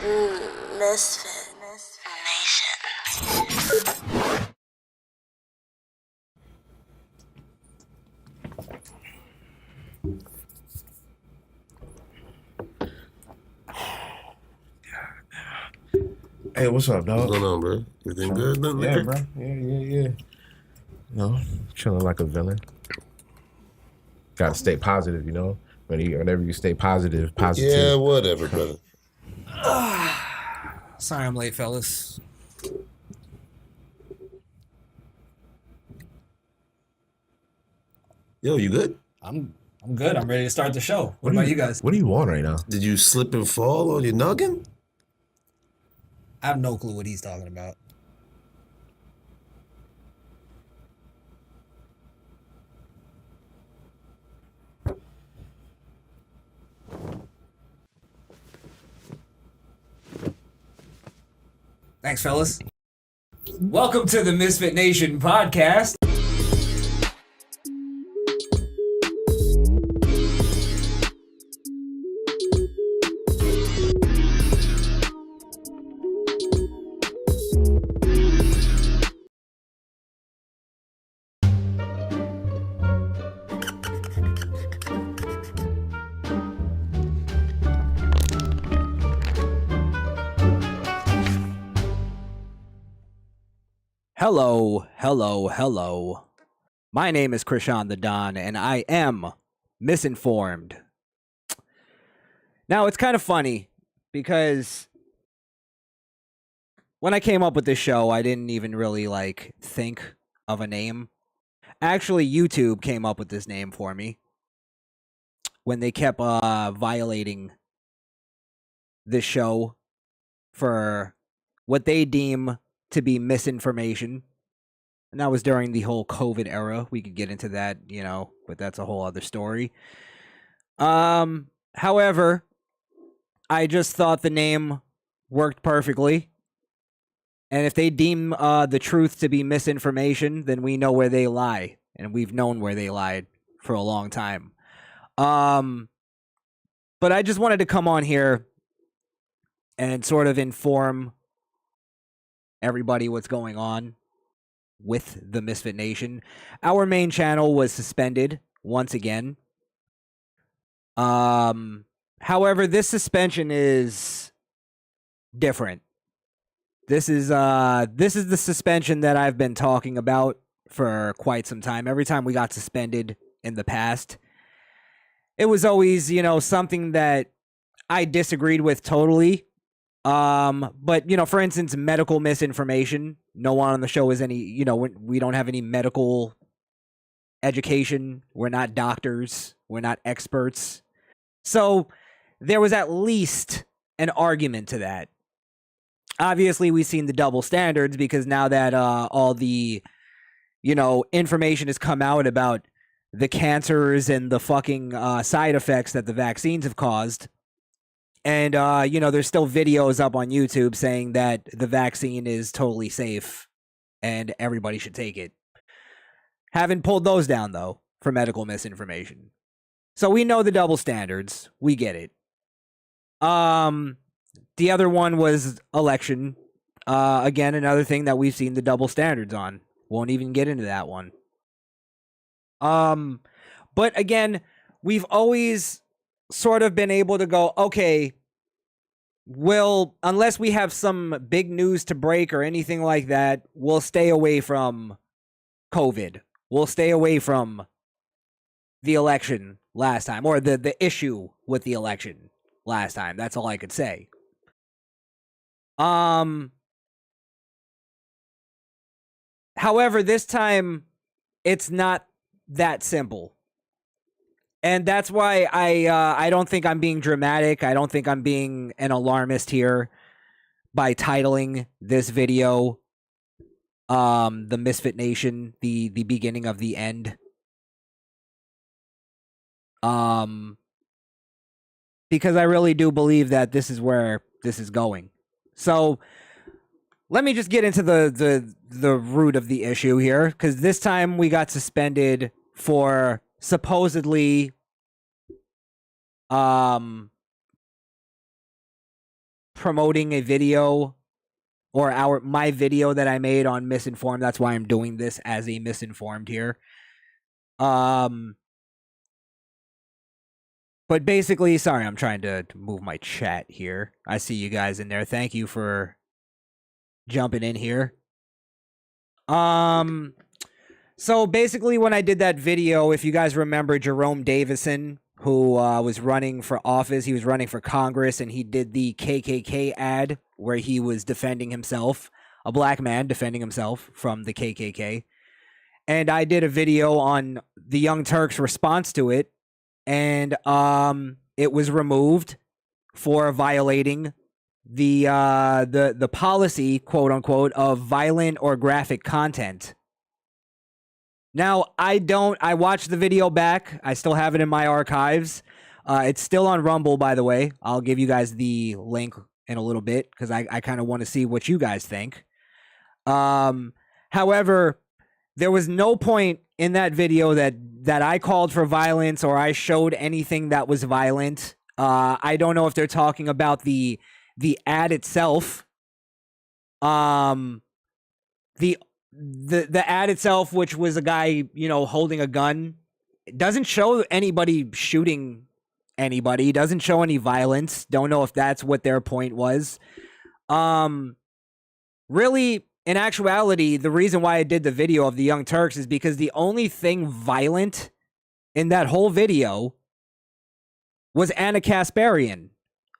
Misfit Nation. Hey, what's up, dog? What's going on, bro? Everything good? Nothing Yeah, liquor? bro. Yeah. No, chilling like a villain. Gotta stay positive, you know? Whenever you stay positive. Yeah, whatever, brother. Sorry I'm late, fellas. Yo, you good? I'm good. I'm ready to start the show. What about you guys? What do you want right now? Did you slip and fall on your noggin? I have no clue what he's talking about. Thanks, fellas. Welcome to the Misfit Nation podcast. Hello. My name is Crishaun the Don, and I am misinformed. Now, it's kind of funny because when I came up with this show, I didn't even really, think of a name. Actually, YouTube came up with this name for me when they kept violating this show for what they deem to be misinformation. And that was during the whole COVID era. We could get into that, but that's a whole other story. However, I just thought the name worked perfectly. And if they deem the truth to be misinformation, then we know where they lie. And we've known where they lied for a long time. But I just wanted to come on here and sort of inform everybody what's going on with the Misfit Nation. Our main channel was suspended once again. However, this suspension is different. This is the suspension that I've been talking about for quite some time. Every time we got suspended in the past, it was always, something that I disagreed with totally. But, for instance, medical misinformation. No one on the show is any, we don't have any medical education. We're not doctors. We're not experts. So there was at least an argument to that. Obviously, we've seen the double standards because now that all the, information has come out about the cancers and the fucking side effects that the vaccines have caused. And, there's still videos up on YouTube saying that the vaccine is totally safe and everybody should take it. Haven't pulled those down, though, for medical misinformation. So we know the double standards. We get it. The other one was election. Again, another thing that we've seen the double standards on. Won't even get into that one. But again, we've always sort of been able to go, okay, well, unless we have some big news to break or anything like that, we'll stay away from COVID. We'll stay away from the election last time, or the issue with the election last time. That's all I could say. However, this time it's not that simple. And that's why I don't think I'm being dramatic. I don't think I'm being an alarmist here by titling this video The Misfit Nation, the beginning of the end. Because I really do believe that this is where this is going. So let me just get into the root of the issue here, because this time we got suspended for supposedly promoting a video or my video that I made on Misinformed. That's why I'm doing this as a Misinformed here. But basically, sorry, I'm trying to move my chat here. I see you guys in there. Thank you for jumping in here. So basically, when I did that video, if you guys remember Jerome Davison, who was running for office, he was running for Congress, and he did the KKK ad where he was defending himself, a black man defending himself from the KKK. And I did a video on the Young Turks' response to it, and it was removed for violating the policy, quote unquote, of violent or graphic content. Now, I watched the video back. I still have it in my archives. It's still on Rumble, by the way. I'll give you guys the link in a little bit because I kind of want to see what you guys think. However, there was no point in that video that I called for violence or I showed anything that was violent. I don't know if they're talking about the ad itself. The ad itself, which was a guy, holding a gun, it doesn't show anybody shooting anybody. It doesn't show any violence. Don't know if that's what their point was. Really, in actuality, the reason why I did the video of the Young Turks is because the only thing violent in that whole video was Anna Kasparian,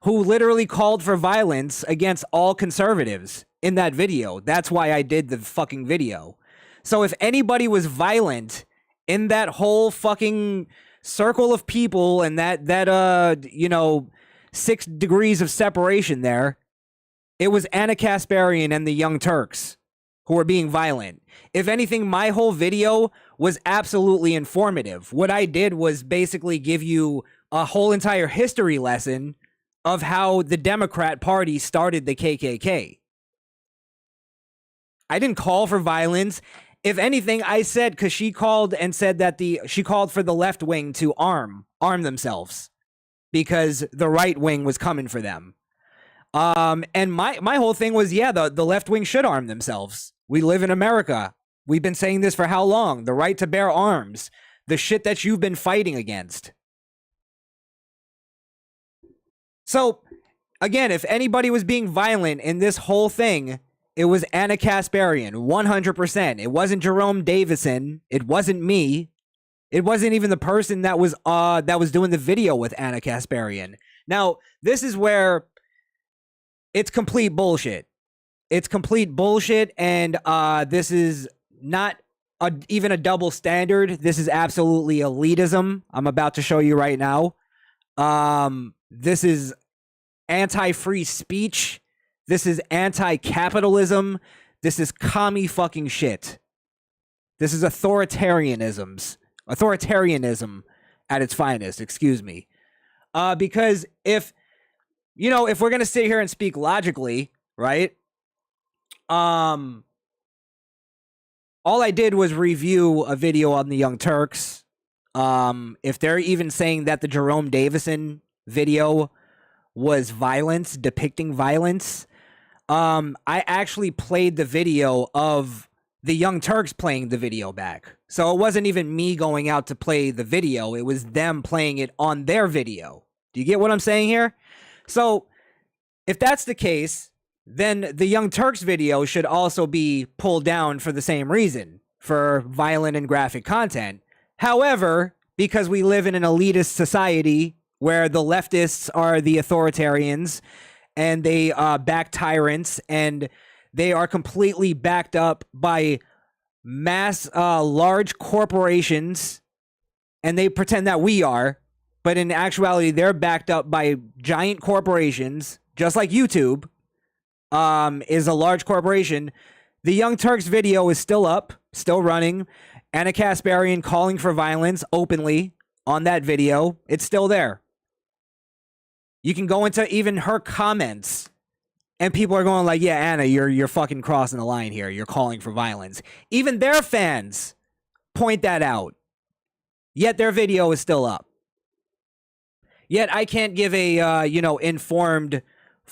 who literally called for violence against all conservatives in that video. That's why I did the fucking video. So if anybody was violent in that whole fucking circle of people and that 6 degrees of separation there, it was Anna Kasparian and the Young Turks who were being violent. If anything, my whole video was absolutely informative. What I did was basically give you a whole entire history lesson of how the Democrat Party started the KKK. I didn't call for violence. If anything, I said, because she called and said that she called for the left wing to arm themselves because the right wing was coming for them. And my whole thing was, the left wing should arm themselves. We live in America. We've been saying this for how long? The right to bear arms, the shit that you've been fighting against. So, again, if anybody was being violent in this whole thing, it was Anna Kasparian, 100%. It wasn't Jerome Davison. It wasn't me. It wasn't even the person that was doing the video with Anna Kasparian. Now, this is where it's complete bullshit. It's complete bullshit, and this is not even a double standard. This is absolutely elitism. I'm about to show you right now. This is anti-free speech. This is anti-capitalism. This is commie fucking shit. This is authoritarianism at its finest, excuse me. Because if we're going to sit here and speak logically, right? All I did was review a video on the Young Turks. If they're even saying that the Jerome Davison video was violence, depicting violence, I actually played the video of the Young Turks playing the video back. So it wasn't even me going out to play the video. It was them playing it on their video. Do you get what I'm saying here? So if that's the case, then the Young Turks video should also be pulled down for the same reason, for violent and graphic content. However, because we live in an elitist society where the leftists are the authoritarians and they back tyrants and they are completely backed up by large corporations, and they pretend that we are, but in actuality, they're backed up by giant corporations, just like YouTube is a large corporation. The Young Turks video is still up, still running. Anna Kasparian calling for violence openly on that video. It's still there. You can go into even her comments, and people are going like, yeah, Anna, you're fucking crossing the line here. You're calling for violence. Even their fans point that out. Yet their video is still up. Yet I can't give a, informed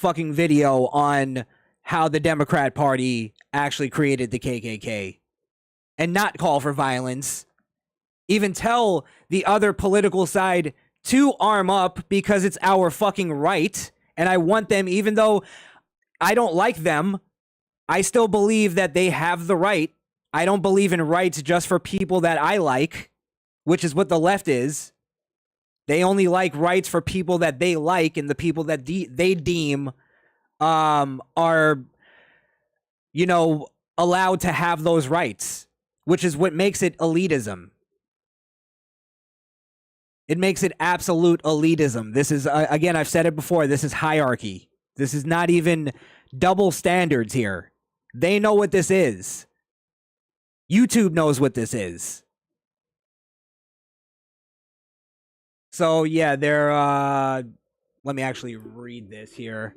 fucking video on how the Democrat Party actually created the KKK and not call for violence. Even tell the other political side to arm up because it's our fucking right. And I want them, even though I don't like them, I still believe that they have the right. I don't believe in rights just for people that I like, which is what the left is. They only like rights for people that they like and the people that they deem are, you know, allowed to have those rights, which is what makes it elitism. It makes it absolute elitism. This is, again, I've said it before, this is hierarchy. This is not even double standards here. They know what this is. YouTube knows what this is. So, yeah, they're, let me actually read this here.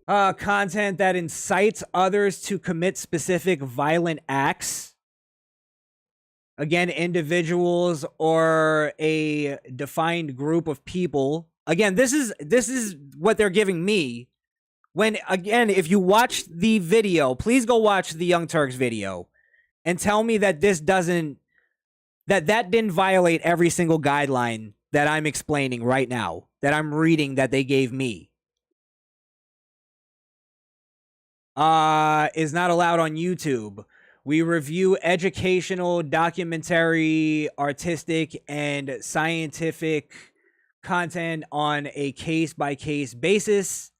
Content that incites others to commit specific violent acts. Again, individuals or a defined group of people. Again, this is what they're giving me. When, again, if you watch the video, please go watch the Young Turks video and tell me that this doesn't, that didn't violate every single guideline that I'm explaining right now, that I'm reading that they gave me. Is not allowed on YouTube. We review educational, documentary, artistic, and scientific content on a case-by-case basis.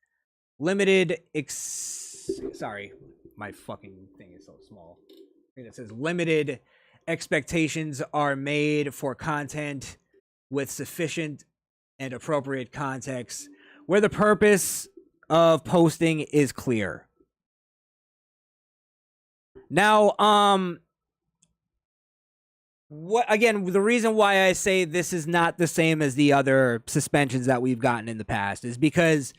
Sorry, my fucking thing is so small. I think it says limited expectations are made for content with sufficient and appropriate context where the purpose of posting is clear. Now, the reason why I say this is not the same as the other suspensions that we've gotten in the past is because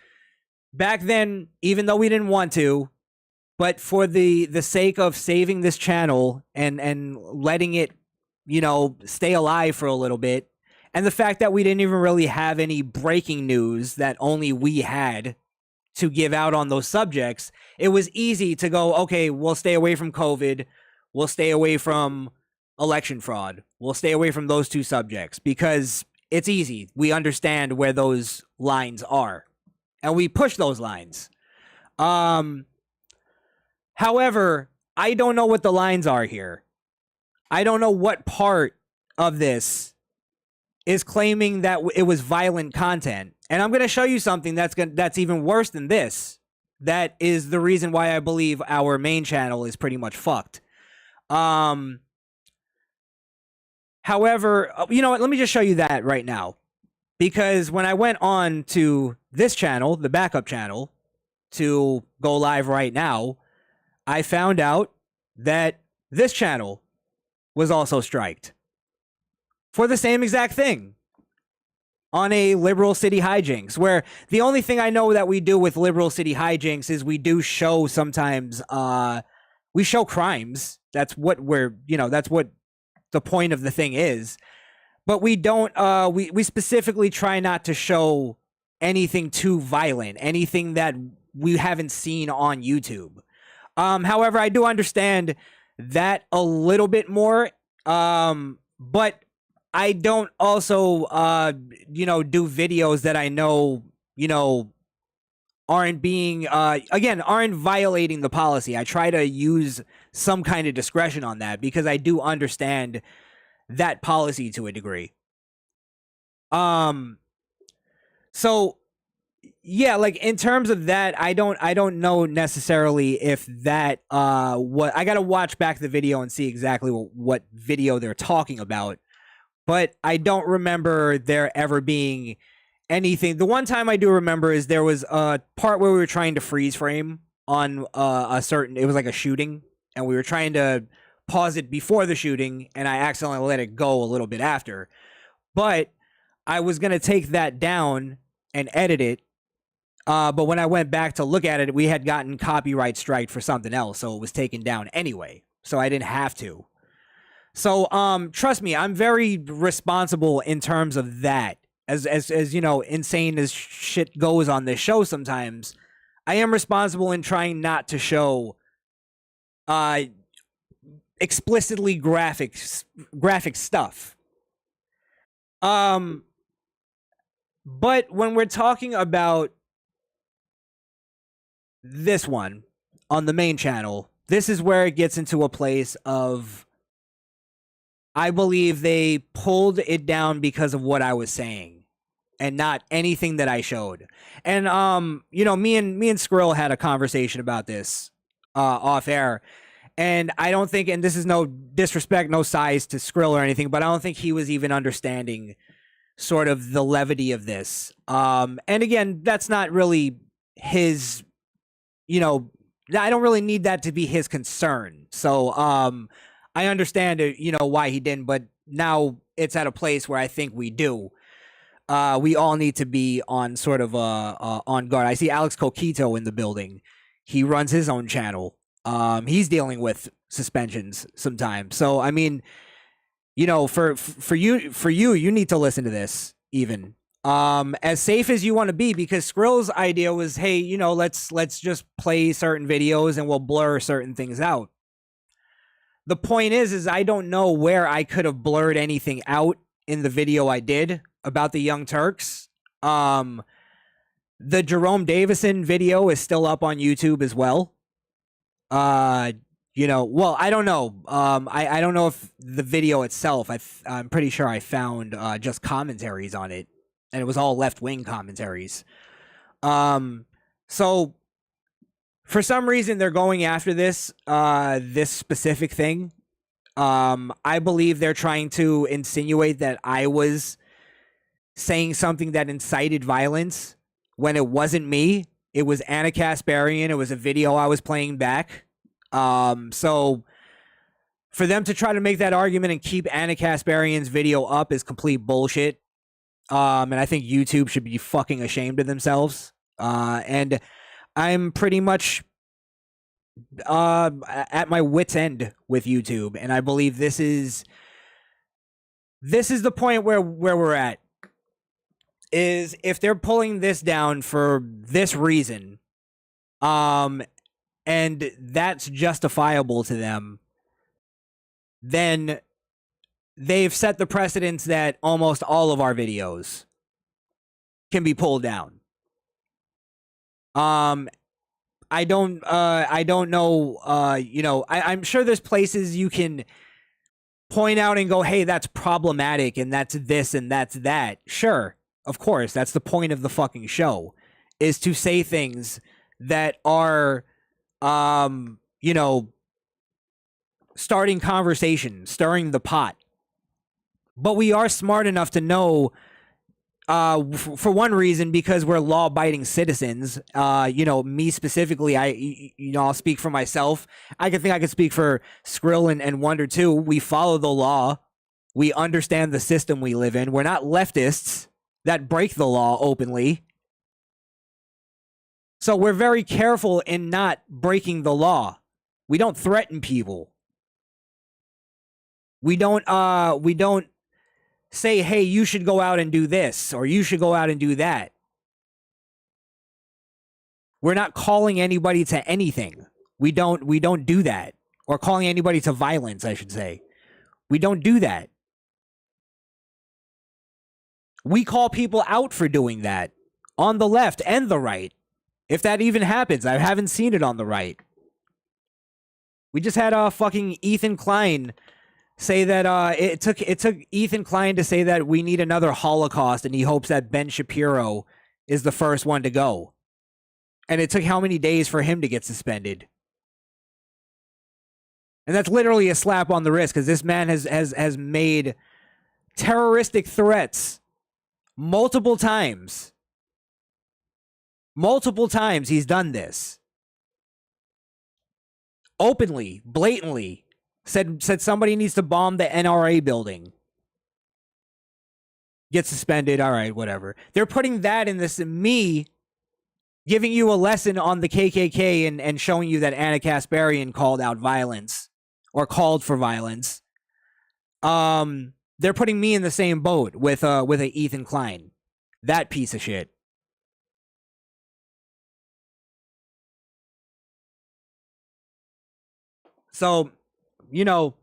back then, even though we didn't want to, but for the sake of saving this channel and letting it, you know, stay alive for a little bit, and the fact that we didn't even really have any breaking news that only we had to give out on those subjects, it was easy to go, okay, we'll stay away from COVID, we'll stay away from election fraud, we'll stay away from those two subjects because it's easy. We understand where those lines are, and we push those lines. However, I don't know what the lines are here. I don't know what part of this is claiming that it was violent content. And I'm going to show you something that's even worse than this. That is the reason why I believe our main channel is pretty much fucked. However, you know what? Let me just show you that right now. Because when I went on to this channel, the backup channel, to go live right now, I found out that this channel was also striked for the same exact thing on a liberal city hijinks, where the only thing I know that we do with liberal city hijinks is we do show sometimes, we show crimes. That's what we're, you know, that's what the point of the thing is. But we don't, we specifically try not to show anything too violent, anything that we haven't seen on YouTube. However, I do understand that a little bit more, but I don't also, you know, do videos that I know, you know, aren't being, aren't violating the policy. I try to use some kind of discretion on that because I do understand that policy to a degree. So yeah, like in terms of that, I don't know necessarily if that, what I got to watch back the video and see exactly what video they're talking about. But I don't remember there ever being anything. The one time I do remember is there was a part where we were trying to freeze frame on a certain, it was like a shooting, and we were trying to pause it before the shooting, and I accidentally let it go a little bit after. But I was going to take that down and edit it. But when I went back to look at it, we had gotten copyright striked for something else, so it was taken down anyway. So I didn't have to. So, trust me, I'm very responsible in terms of that as you know, insane as shit goes on this show sometimes, I am responsible in trying not to show explicitly graphic stuff. But when we're talking about this one on the main channel, this is where it gets into a place of, I believe they pulled it down because of what I was saying and not anything that I showed. And you know, me and Skrill had a conversation about this off air, and I don't think, and this is no disrespect, no size to Skrill or anything, but I don't think he was even understanding sort of the levity of this. And again, that's not really his, you know, I don't really need that to be his concern. So I understand, you know, why he didn't, but now it's at a place where I think we do. We all need to be on sort of on guard. I see Alex Coquito in the building. He runs his own channel. He's dealing with suspensions sometimes. So I mean, you know, for you need to listen to this even. As safe as you want to be, because Skrill's idea was, hey, you know, let's just play certain videos and we'll blur certain things out. The point is I don't know where I could have blurred anything out in the video I did about the Young Turks. The Jerome Davison video is still up on YouTube as well. You know, well, I don't know. I don't know if the video itself, I'm pretty sure I found just commentaries on it, and it was all left-wing commentaries. So for some reason they're going after this specific thing. I believe they're trying to insinuate that I was saying something that incited violence when it wasn't me. It was Anna Kasparian. It was a video I was playing back. So for them to try to make that argument and keep Anna Kasparian's video up is complete bullshit. And I think YouTube should be fucking ashamed of themselves. And I'm pretty much at my wit's end with YouTube, and I believe this is the point where we're at. Is if they're pulling this down for this reason, and that's justifiable to them, then they've set the precedence that almost all of our videos can be pulled down. I don't know, you know, I'm sure there's places you can point out and go, hey, that's problematic and that's this and that's that. Sure, of course, that's the point of the fucking show, is to say things that are, you know, starting conversation, stirring the pot. But we are smart enough to know, for one reason, because we're law-abiding citizens. You know, me specifically, I'll speak for myself. I could speak for Skrill and Wunda too. We follow the law. We understand the system we live in. We're not leftists that break the law openly. So we're very careful in not breaking the law. We don't threaten people. We don't say, hey, you should go out and do this, or you should go out and do that. We're not calling anybody to anything. We don't do that. Or calling anybody to violence, I should say. We don't do that. We call people out for doing that on the left and the right. If that even happens, I haven't seen it on the right. We just had fucking Ethan Klein say that it took Ethan Klein to say that we need another Holocaust, and he hopes that Ben Shapiro is the first one to go. And it took how many days for him to get suspended? And that's literally a slap on the wrist, because this man has made terroristic threats multiple times. Multiple times he's done this. Openly, blatantly. Said somebody needs to bomb the NRA building. Get suspended. All right, whatever. They're putting that in this, me giving you a lesson on the KKK and showing you that Anna Kasparian called out violence or called for violence. They're putting me in the same boat with a Ethan Klein. That piece of shit. So, you know,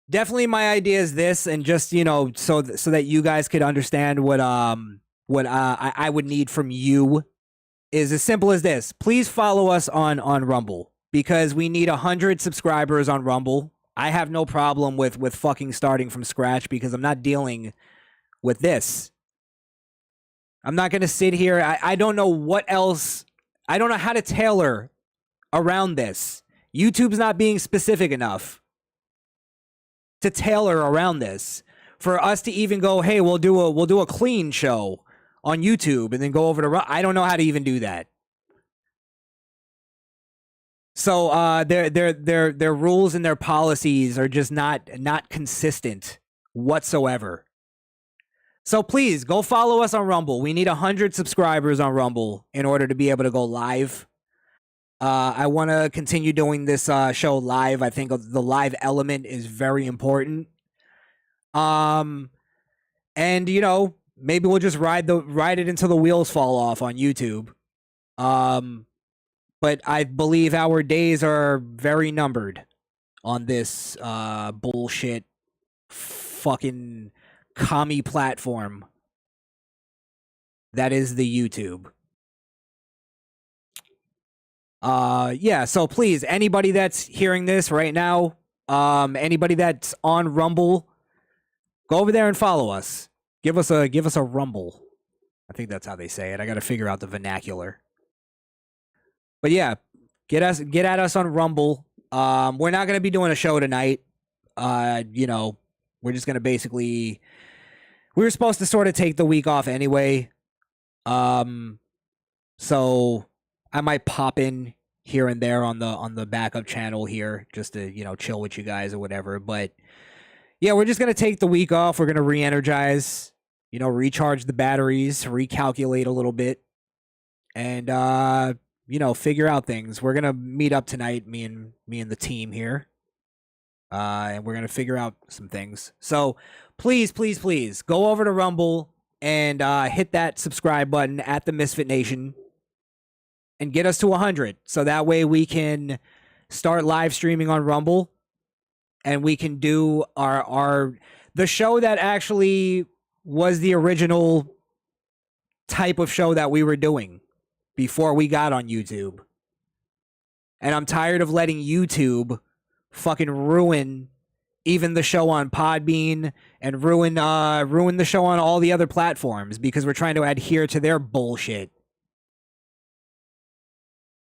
definitely my idea is this, and just, you know, so that you guys could understand what I would need from you is as simple as this. Please follow us on Rumble, because we need 100 subscribers on Rumble. I have no problem with fucking starting from scratch, because I'm not dealing with this. I'm not going to sit here. I don't know what else. I don't know how to tailor around this. YouTube's not being specific enough to tailor around this for us to even go, hey, we'll do a clean show on YouTube and then go over to. I don't know how to even do that. So their rules and their policies are just not consistent whatsoever. So please go follow us on Rumble. We need 100 subscribers on Rumble in order to be able to go live. I want to continue doing this show live. I think the live element is very important. And you know, maybe we'll just ride it until the wheels fall off on YouTube. But I believe our days are very numbered on this bullshit fucking commie platform that is the YouTube. Yeah, so please, anybody that's hearing this right now, anybody that's on Rumble, go over there and follow us. Give us a rumble. I think that's how they say it. I got to figure out the vernacular. But yeah, get at us on Rumble. We're not going to be doing a show tonight. You know, we're just going to basically, we were supposed to sort of take the week off anyway. So I might pop in here and there on the backup channel here just to, you know, chill with you guys or whatever. But yeah, we're just going to take the week off. We're going to re-energize, you know, recharge the batteries, recalculate a little bit, and you know, figure out things. We're going to meet up tonight, me and the team here. And we're going to figure out some things. So please go over to Rumble and hit that subscribe button at the Misfit Nation and get us to 100. So that way we can start live streaming on Rumble and we can do the show that actually was the original type of show that we were doing before we got on YouTube. And I'm tired of letting YouTube fucking ruin even the show on Podbean and ruin the show on all the other platforms because we're trying to adhere to their bullshit.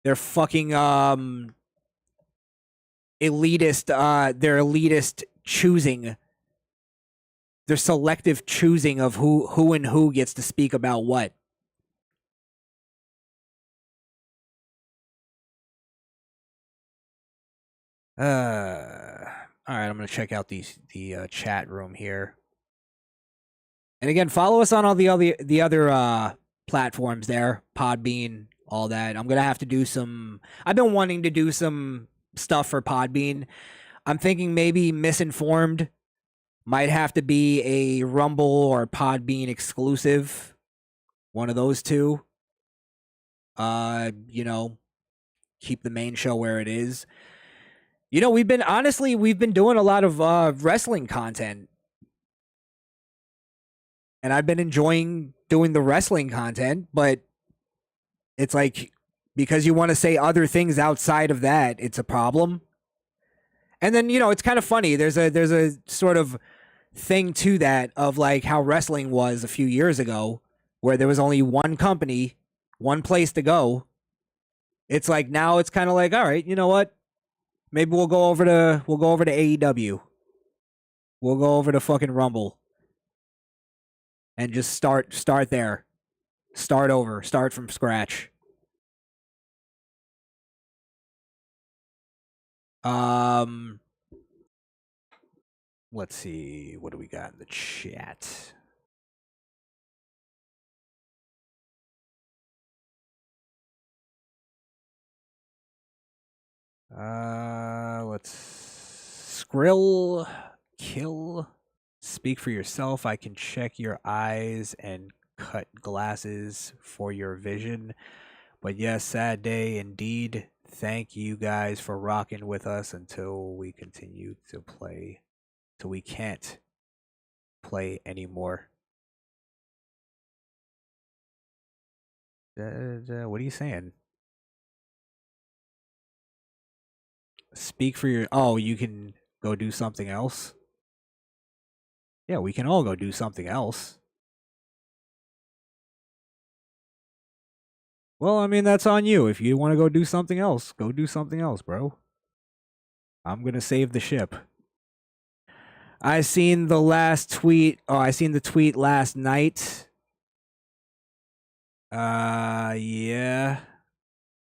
Their fucking elitist their elitist choosing, their selective choosing of who gets to speak about what. All right, I'm gonna check out the chat room here. And again, follow us on all the other platforms there, Podbean, all that. I'm gonna have to do some. I've been wanting to do some stuff for Podbean. I'm thinking maybe Misinformed might have to be a Rumble or Podbean exclusive. One of those two. You know, keep the main show where it is. You know, we've been doing a lot of wrestling content. And I've been enjoying doing the wrestling content, but it's like, because you want to say other things outside of that, it's a problem. And then, you know, it's kind of funny. There's a sort of thing to that of like how wrestling was a few years ago, where there was only one company, one place to go. It's like now it's kind of like, all right, you know what? Maybe we'll go over to AEW. We'll go over to fucking Rumble. And just start there. Start over. Start from scratch. Let's see. What do we got in the chat? Let's Skrill, Kiil, Speak for yourself. I can check your eyes and cut glasses for your vision. But yes, sad day indeed. Thank you guys for rocking with us until we continue to play, till we can't play anymore. What are you saying? Speak for your... Oh, you can go do something else? Yeah, we can all go do something else. Well, I mean, that's on you. If you want to go do something else, bro. I'm going to save the ship. I seen the last tweet. Oh, I seen the tweet last night. Yeah.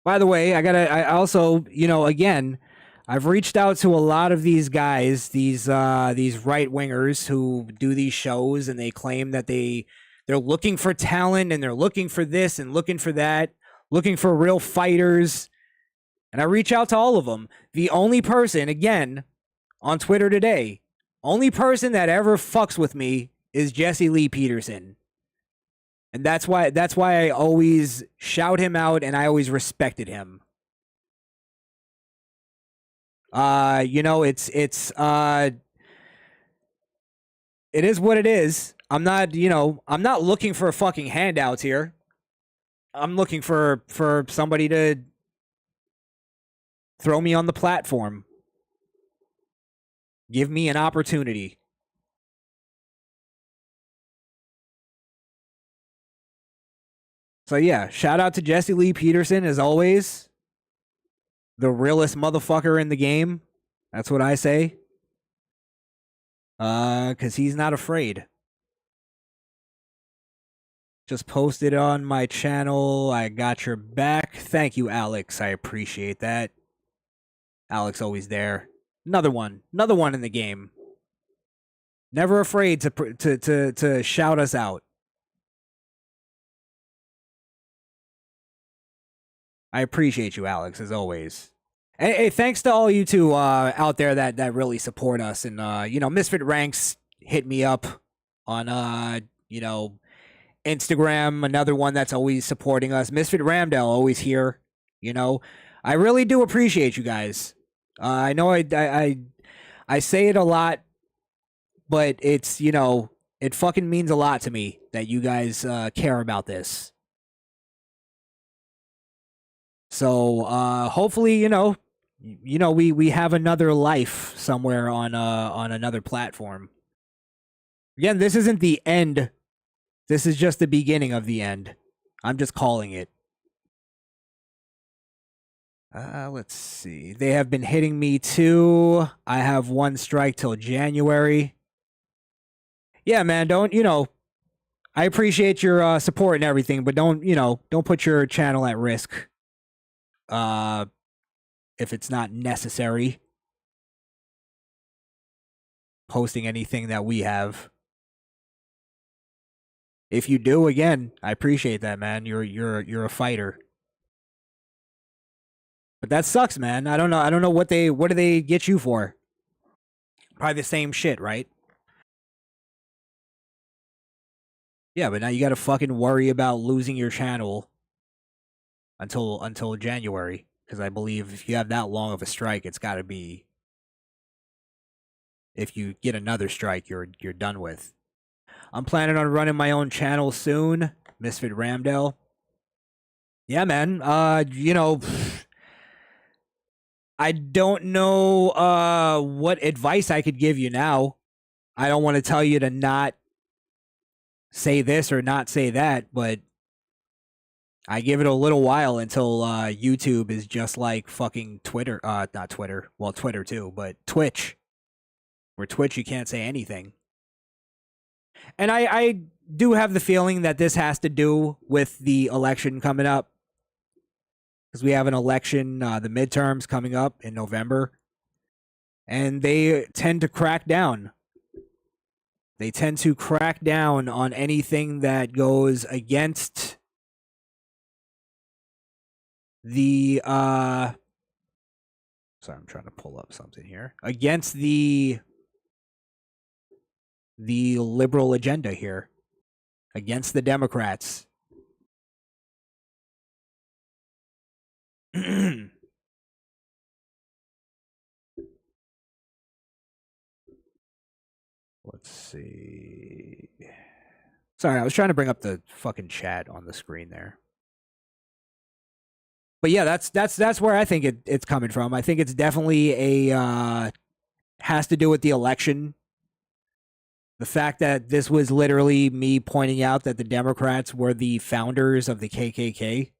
By the way, I also, again, I've reached out to a lot of these guys, these right wingers who do these shows, and they claim that they're looking for talent and they're looking for this and looking for that, looking for real fighters. And I reach out to all of them. The only person, again, on Twitter today, only person that ever fucks with me is Jesse Lee Peterson. And that's why I always shout him out and I always respected him. It is what it is. I'm not looking for fucking handouts here. I'm looking for somebody to throw me on the platform. Give me an opportunity. So yeah, shout out to Jesse Lee Peterson as always. The realest motherfucker in the game. That's what I say. 'Cause he's not afraid. Just posted on my channel. I got your back. Thank you, Alex. I appreciate that. Alex always there. Another one in the game. Never afraid to shout us out. I appreciate you, Alex, as always. Hey, thanks to all you two out there that really support us. And, Misfit Ranks hit me up on, Instagram, another one that's always supporting us. Misfit Ramdell, always here. I really do appreciate you guys. I know I say it a lot, but it's, it fucking means a lot to me that you guys care about this. So hopefully, we have another life somewhere on another platform. Again, this isn't the end. This is just the beginning of the end. I'm just calling it. Let's see. They have been hitting me too. I have one strike till January. Yeah, man, don't, I appreciate your support and everything, but don't put your channel at risk. If it's not necessary. Posting anything that we have. If you do, again, I appreciate that, man. You're a fighter. But that sucks, man. I don't know what do they get you for? Probably the same shit, right? Yeah, but now you got to fucking worry about losing your channel until January, because I believe if you have that long of a strike, it's got to be, if you get another strike, you're done with. I'm planning on running my own channel soon, Misfit Ramdell. Yeah, man. I don't know what advice I could give you now. I don't want to tell you to not say this or not say that, but I give it a little while until YouTube is just like fucking Twitter. Not Twitter. Well, Twitter too, but Twitch. Where Twitch, you can't say anything. And I do have the feeling that this has to do with the election coming up. Because we have an election, the midterms coming up in November. And they tend to crack down. They tend to crack down on anything that goes against the sorry, I'm trying to pull up something here. Against the the liberal agenda here against the Democrats. Let's see. Sorry, I was trying to bring up the fucking chat on the screen there. But yeah, that's where I think it's coming from. I think it's definitely a has to do with the election. The fact that this was literally me pointing out that the Democrats were the founders of the KKK.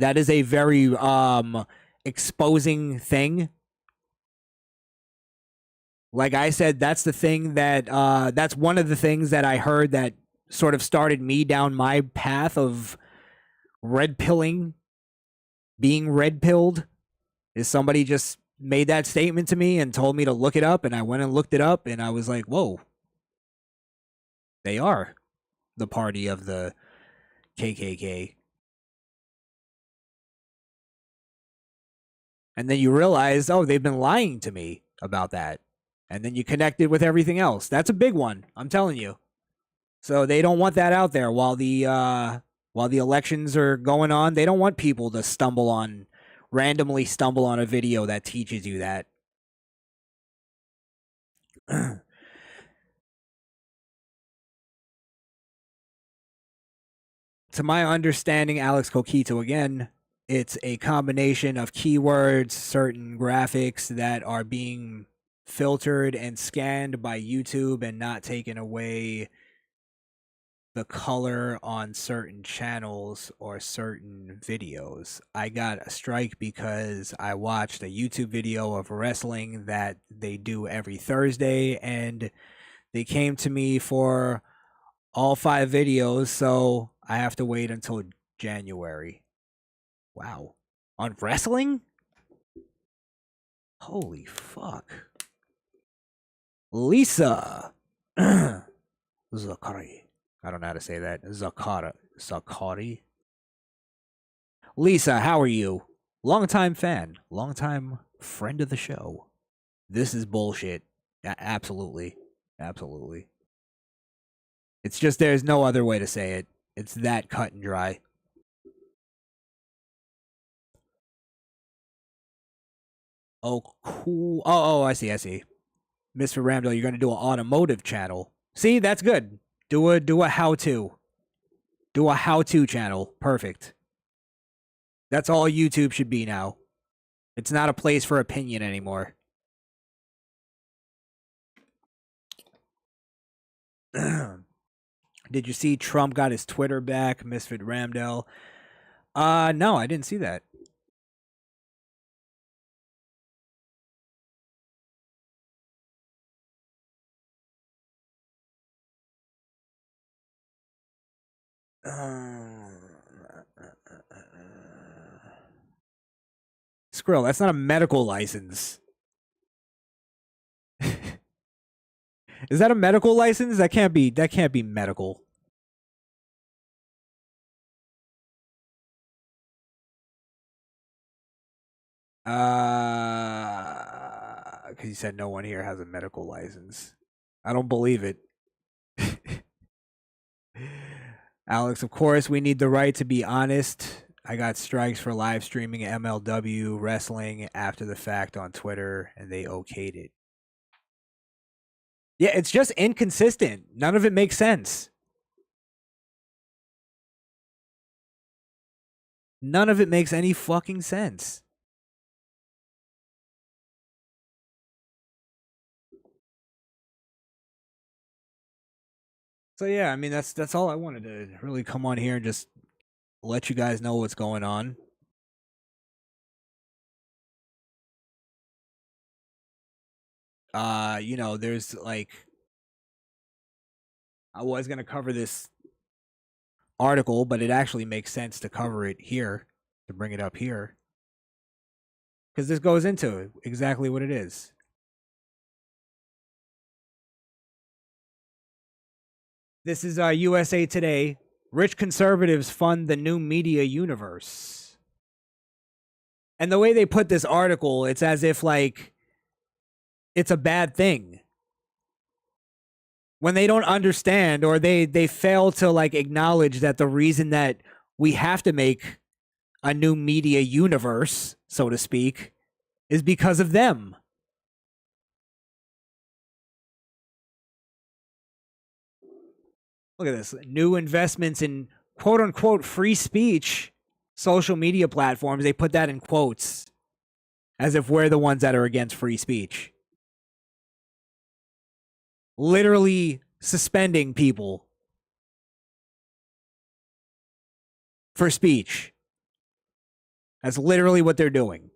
That is a very exposing thing. Like I said, that's the thing that that's one of the things that I heard that sort of started me down my path of red pilling, being red pilled. Is somebody just made that statement to me and told me to look it up, and I went and looked it up, and I was like, whoa, they are the party of the KKK. And then you realize, oh, they've been lying to me about that. And then you connect it with everything else. That's a big one, I'm telling you. So they don't want that out there while the elections are going on. They don't want people to randomly stumble on a video that teaches you that. To my understanding, Alex Coquito again, it's a combination of keywords, certain graphics that are being filtered and scanned by YouTube and not taking away the color on certain channels or certain videos. I got a strike because I watched a YouTube video of wrestling that they do every Thursday, and they came to me for all 5 videos, so I have to wait until January. Wow. On wrestling? Holy fuck. Lisa Zakari. I don't know how to say that. Zakari. Lisa, how are you? Longtime fan. Longtime friend of the show. This is bullshit. Absolutely. Absolutely. It's just there's no other way to say it. It's that cut and dry. Oh, cool. Oh, I see. Mr. Ramdo, you're going to do an automotive channel. See, that's good. Do a how-to. Do a how-to channel. Perfect. That's all YouTube should be now. It's not a place for opinion anymore. Did you see Trump got his Twitter back, Misfit Ramdell? No, I didn't see that. Skrill, that's not a medical license. Is that a medical license? That can't be medical. Because you said no one here has a medical license. I don't believe it. Alex, of course, we need the right to be honest. I got strikes for live streaming MLW wrestling after the fact on Twitter, and they okayed it. Yeah, it's just inconsistent. None of it makes sense. None of it makes any fucking sense. So yeah, I mean that's all I wanted to really come on here and just let you guys know what's going on. There's like I was gonna cover this article, but it actually makes sense to cover it here, to bring it up here. Because this goes into exactly what it is. This is USA Today. Rich conservatives fund the new media universe. And the way they put this article, it's as if like it's a bad thing. when they don't understand, or they fail to like acknowledge that the reason that we have to make a new media universe, so to speak, is because of them. Look at this. New investments in quote unquote free speech social media platforms. They put that in quotes as if we're the ones that are against free speech. Literally suspending people for speech. That's literally what they're doing.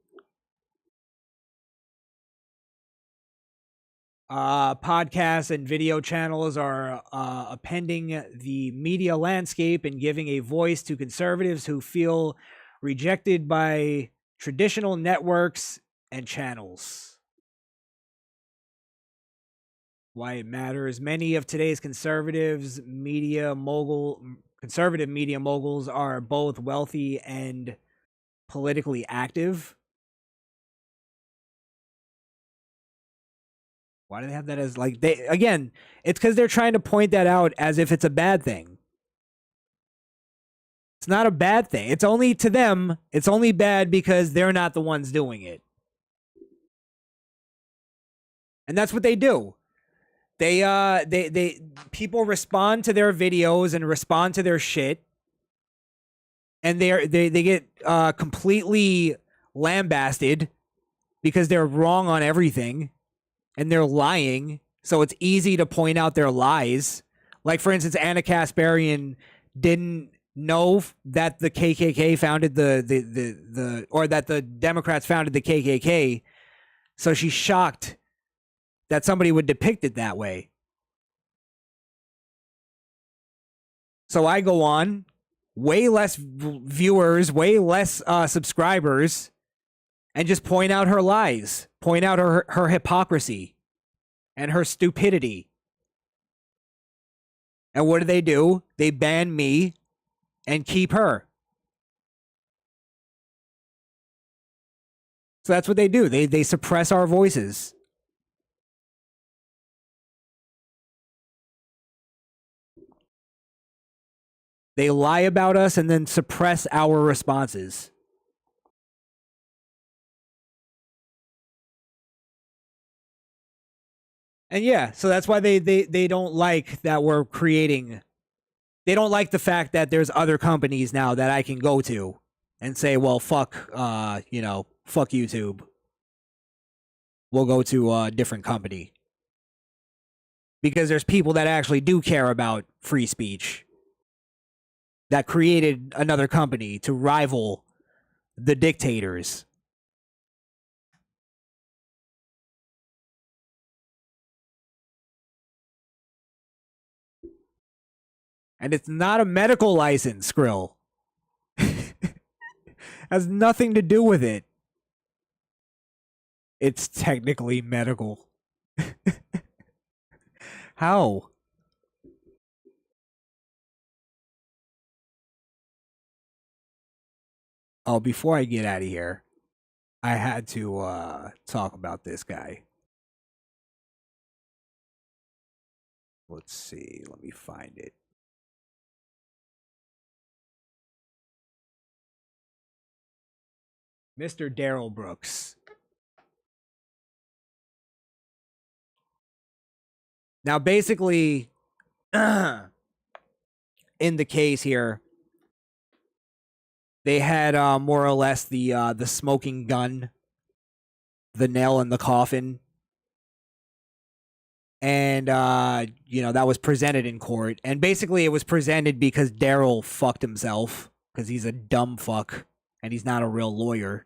Podcasts and video channels are appending the media landscape and giving a voice to conservatives who feel rejected by traditional networks and channels. Why it matters. Many of today's conservative media moguls are both wealthy and politically active. Why do they have that as like they again? It's because they're trying to point that out as if it's a bad thing. It's not a bad thing. It's only to them. It's only bad because they're not the ones doing it. And that's what they do. They people respond to their videos and respond to their shit, and they get completely lambasted because they're wrong on everything. And they're lying, so it's easy to point out their lies. Like, for instance, Anna Kasparian didn't know that the KKK founded or that the Democrats founded the KKK, so she's shocked that somebody would depict it that way. So I go on, way less viewers, way less subscribers, and just point out her lies, point out her hypocrisy and her stupidity. And what do? They ban me and keep her. So that's what they do. They suppress our voices. They lie about us and then suppress our responses. And yeah, so that's why they don't like that we're creating. They don't like the fact that there's other companies now that I can go to and say, well, fuck, fuck YouTube. We'll go to a different company. Because there's people that actually do care about free speech that created another company to rival the dictators. And it's not a medical license, Skrill. Has nothing to do with it. It's technically medical. How? Oh, before I get out of here, I had to talk about this guy. Let's see. Let me find it. Mr. Daryl Brooks. Now, basically, in the case here, they had more or less the smoking gun, the nail in the coffin, and that was presented in court. And basically, it was presented because Daryl fucked himself because he's a dumb fuck and he's not a real lawyer.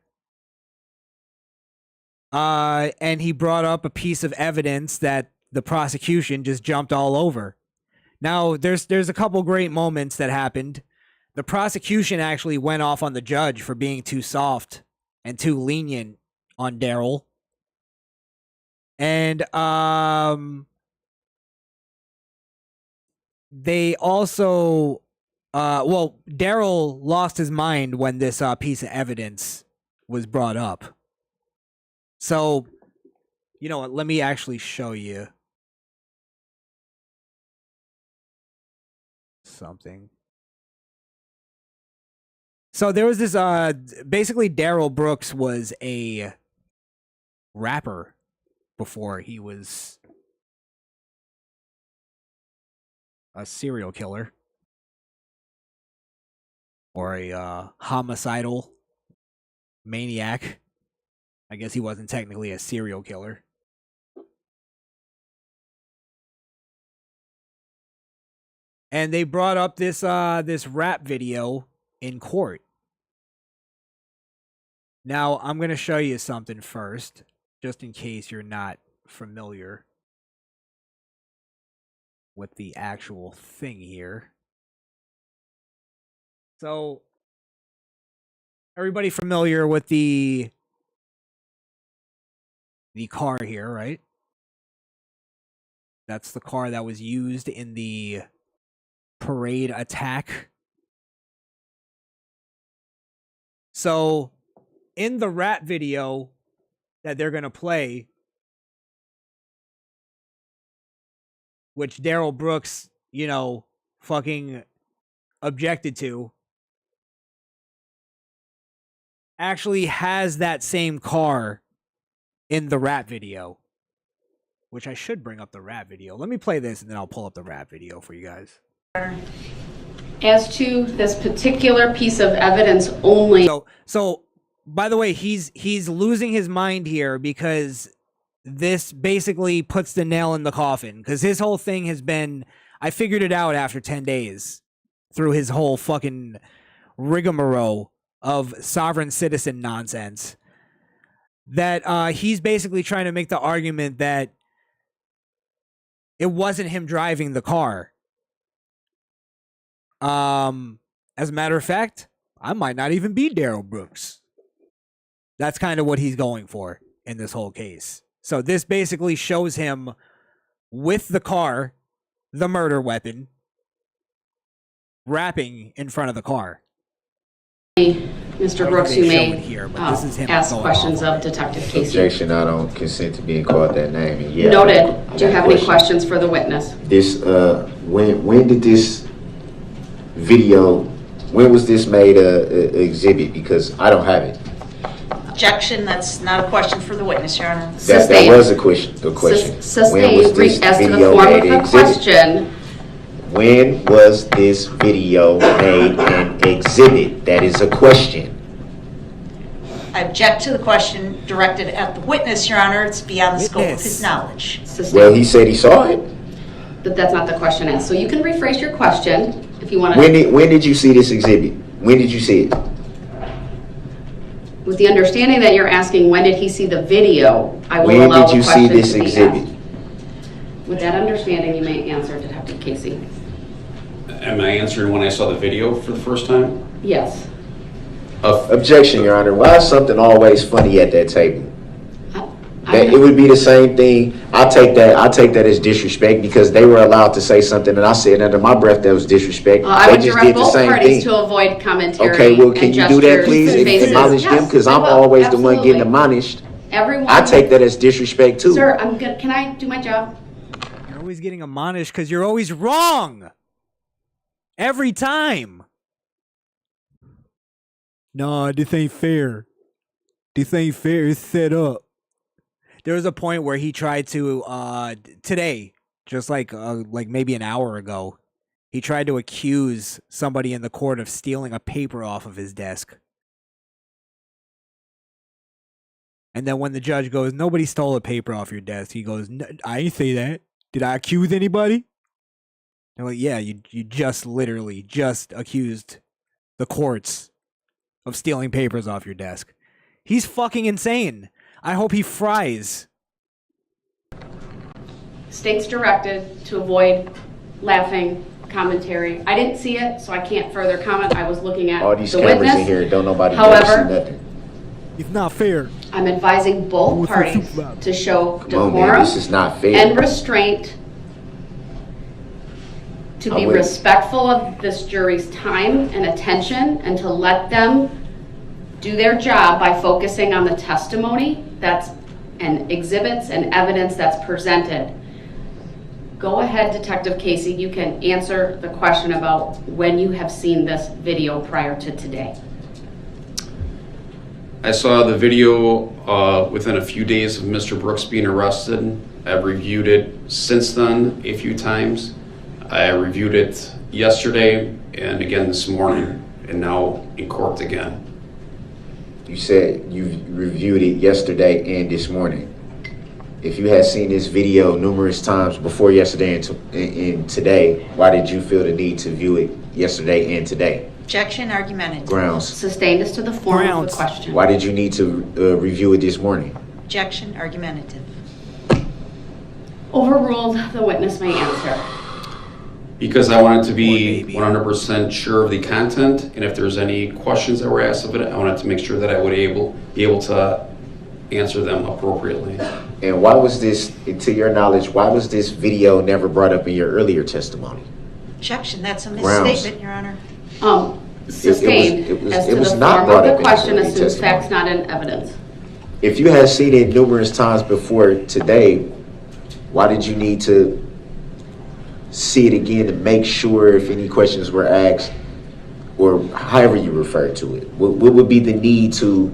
And he brought up a piece of evidence that the prosecution just jumped all over. Now, there's a couple great moments that happened. The prosecution actually went off on the judge for being too soft and too lenient on Daryl. And they also Daryl lost his mind when this piece of evidence was brought up. So, you know what? Let me actually show you. something. So there was this basically Darrell Brooks was a rapper before he was a serial killer or a homicidal maniac. I guess he wasn't technically a serial killer. And they brought up this this rap video in court. Now, I'm going to show you something first, just in case you're not familiar with the actual thing here. So, everybody familiar with the car here, right? That's the car that was used in the parade attack. So, in the rap video that they're going to play, which Darrell Brooks, you know, fucking objected to, actually has that same car in the rap video, which I should bring up the rap video. Let me play this and then I'll pull up the rap video for you guys. As to this particular piece of evidence only. So by the way, he's losing his mind here because this basically puts the nail in the coffin, because his whole thing has been, I figured it out after 10 days through his whole fucking rigmarole of sovereign citizen nonsense, that he's basically trying to make the argument that it wasn't him driving the car. As a matter of fact, I might not even be Darrell Brooks. That's kind of what he's going for in this whole case. So this basically shows him with the car, the murder weapon, rapping in front of the car. Mr. Brooks, you may ask questions off. of Detective Casey. Objection, I don't consent to being called that name. And yeah, Noted. Do you have any questions for the witness? This, when did this video, when was this made a exhibit? Because I don't have it. Objection, that's not a question for the witness, Your Honor. That was a question. Sustained. When was this As to the video form of made the an exhibit? question. When was this video made an exhibit? That is a question. I object to the question directed at the witness, Your Honor. It's beyond the scope of his knowledge. Sustained. Well, he said he saw it. But that's not the question asked. So you can rephrase your question if you want to. When did you see this exhibit? When did you see it? With the understanding that you're asking when did he see the video, I will When allow did you the see question this to be exhibit? asked. With that understanding, you may answer, Detective Casey. Am I answering when I saw the video for the first time? Yes. Objection, Your Honor. Why is something always funny at that table? I It would be the same thing. I take that as disrespect, because they were allowed to say something and I said under my breath that was disrespect. I They would just direct did the both same parties thing. to avoid commentary. Okay, well, can and you do that, gestures please? and faces. Admonish them, Yes, because I I'm will. always the one getting Absolutely. admonished. Everyone. I take that as disrespect too. Sir, I'm good. Can I do my job? You're always getting admonished because you're always wrong. Every time. Nah, this ain't fair. This ain't fair. It's set up. There was a point where he tried to, today, just like maybe an hour ago, he tried to accuse somebody in the court of stealing a paper off of his desk. And then when the judge goes, nobody stole a paper off your desk, he goes, I ain't say that. Did I accuse anybody? They're like, yeah, you just literally just accused the courts of stealing papers off your desk. He's fucking insane. I hope he fries. State's directed to avoid laughing commentary. I didn't see it, so I can't further comment. I was looking at All these the cameras witness. in here, don't nobody However, see nothing. It's not fair. I'm advising both What's the parties supervisor? to show Come on, man, decorum this is not fair. and restraint, to be I'm with- respectful of this jury's time and attention, and to let them do their job by focusing on the testimony and exhibits and evidence that's presented. Go ahead, Detective Casey. You can answer the question about when you have seen this video prior to today. I saw the video within a few days of Mr. Brooks being arrested. I've reviewed it since then a few times. I reviewed it yesterday and again this morning, and now in court again. You said you reviewed it yesterday and this morning. If you had seen this video numerous times before yesterday and today, why did you feel the need to view it yesterday and today? Objection, argumentative. Grounds. Sustained as to the form of Grounds. the question. Why did you need to review it this morning? Objection, argumentative. Overruled, the witness may answer. Because I wanted to be 100% sure of the content, and if there's any questions that were asked of it, I wanted to make sure that I would be able to answer them appropriately. And why was this, to your knowledge, why was this video never brought up in your earlier testimony? Objection, that's a Grounds. misstatement, Your Honor. Sustained it was as to the not form brought of up the in question the assumes testimony. facts not in evidence. If you had seen it numerous times before today, why did you need to see it again to make sure if any questions were asked, or however you refer to it? What would be the need to?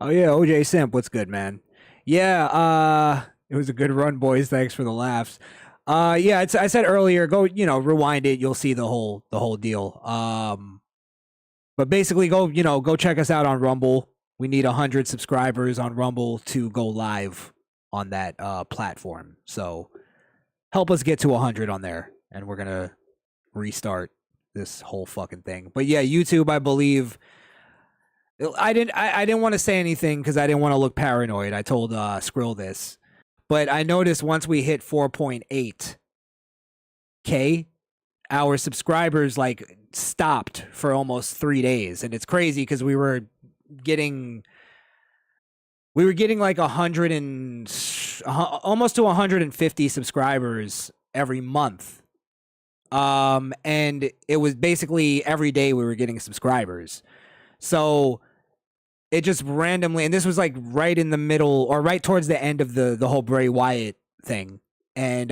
Oh yeah, OJ Simp, what's good, man? Yeah, it was a good run, boys. Thanks for the laughs. Yeah, I said earlier, go rewind it. You'll see the whole deal. But basically, go check us out on Rumble. We need 100 subscribers on Rumble to go live on that platform. So help us get to 100 on there, and we're gonna restart this whole fucking thing. But yeah, YouTube, I believe. I didn't want to say anything because I didn't want to look paranoid. I told Skrill this, but I noticed once we hit 4.8K, our subscribers like stopped for almost 3 days, and it's crazy because we were getting like 100 and almost to 150 subscribers every month, and it was basically every day we were getting subscribers. So it just randomly, and this was like right in the middle or right towards the end of the whole Bray Wyatt thing. And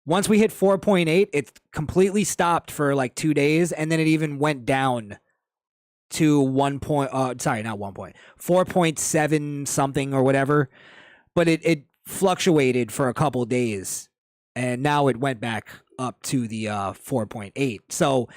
once we hit 4.8, it completely stopped for like 2 days, and then it even went down to 4.7 something or whatever. But it fluctuated for a couple days, and now it went back up to the 4.8. So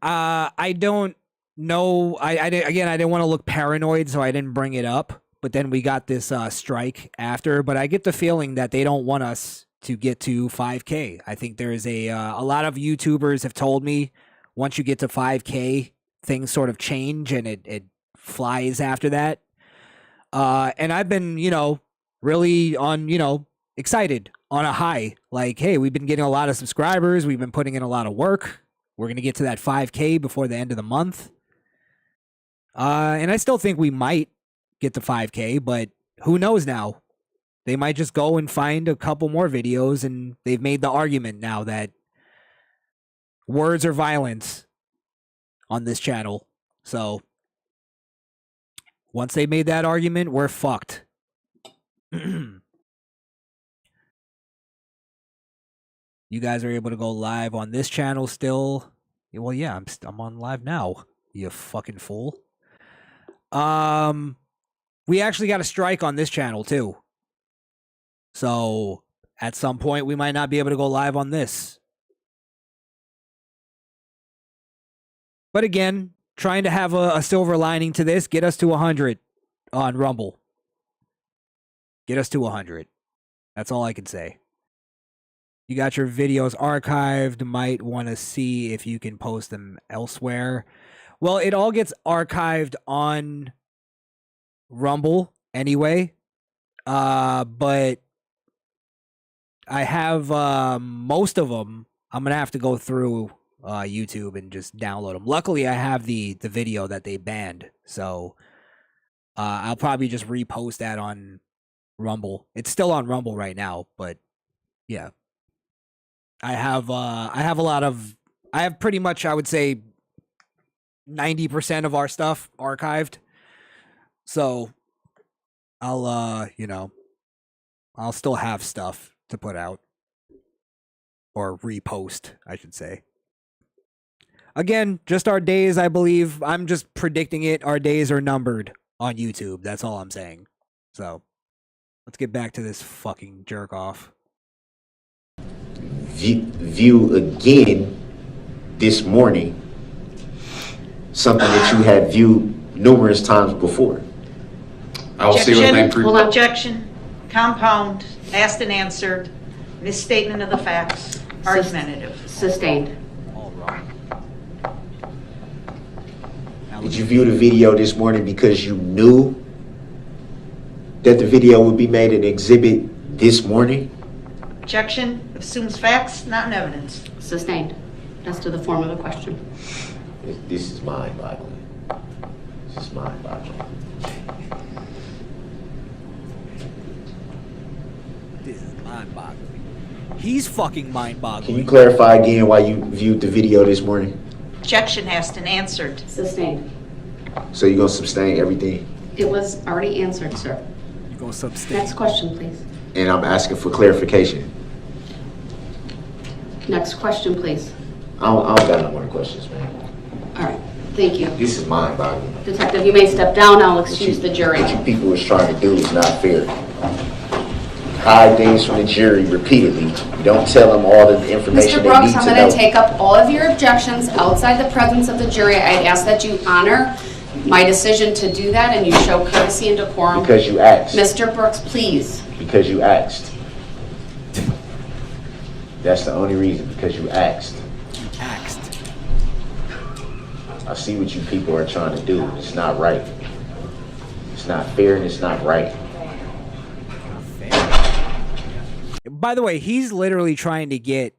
I don't. No, I didn't want to look paranoid, so I didn't bring it up. But then we got this strike after. But I get the feeling that they don't want us to get to 5K. I think there is a lot of YouTubers have told me once you get to 5K, things sort of change and it flies after that. And I've been, really on, excited on a high. Like, hey, we've been getting a lot of subscribers. We've been putting in a lot of work. We're going to get to that 5K before the end of the month. And I still think we might get to 5K, but who knows now? They might just go and find a couple more videos, and they've made the argument now that words are violence on this channel. So once they made that argument, we're fucked. You guys are able to go live on this channel still? Well, yeah, I'm on live now, you fucking fool. We actually got a strike on this channel too. So at some point we might not be able to go live on this. But again, trying to have a silver lining to this, get us to 100 on Rumble. Get us to 100. That's all I can say. You got your videos archived, might want to see if you can post them elsewhere. Well, it all gets archived on Rumble anyway. But I have most of them. I'm going to have to go through YouTube and just download them. Luckily, I have the video that they banned. So I'll probably just repost that on Rumble. It's still on Rumble right now, but yeah. I have pretty much, I would say, 90% of our stuff archived. So I'll still have stuff to put out. Or repost, I should say. Again, just our days, I believe. I'm just predicting it. Our days are numbered on YouTube. That's all I'm saying. So, let's get back to this fucking jerk off. View again this morning something that you had viewed numerous times before. I'll see what they Hold on. Objection, compound, asked and answered, misstatement of the facts, argumentative. Sustained. All wrong. Did you view the video this morning because you knew that the video would be made an exhibit this morning? Objection, assumes facts, not in evidence. Sustained. That's to the form of the question. This is mind-boggling. This is mind-boggling. This is mind-boggling. He's fucking mind-boggling. Can you clarify again why you viewed the video this morning? Objection, asked and answered. Sustained. So you're gonna sustain everything? It was already answered, sir. You're going to substate. Next question, please. And I'm asking for clarification. Next question, please. I don't got no more questions, man. All right. Thank you. This is mind-boggling. Detective, you may step down. I'll excuse the jury. What you people was trying to do is not fair. Hide things from the jury repeatedly. You don't tell them all the information Mr. they Brooks, need I'm to going know. to take up all of your objections outside the presence of the jury. I'd ask that you honor my decision to do that and you show courtesy and decorum. Because you asked. Mr. Brooks, please. Because you asked. That's the only reason, because you asked. Axed. I see what you people are trying to do. It's not right. It's not fair and it's not right. By the way, he's literally trying to get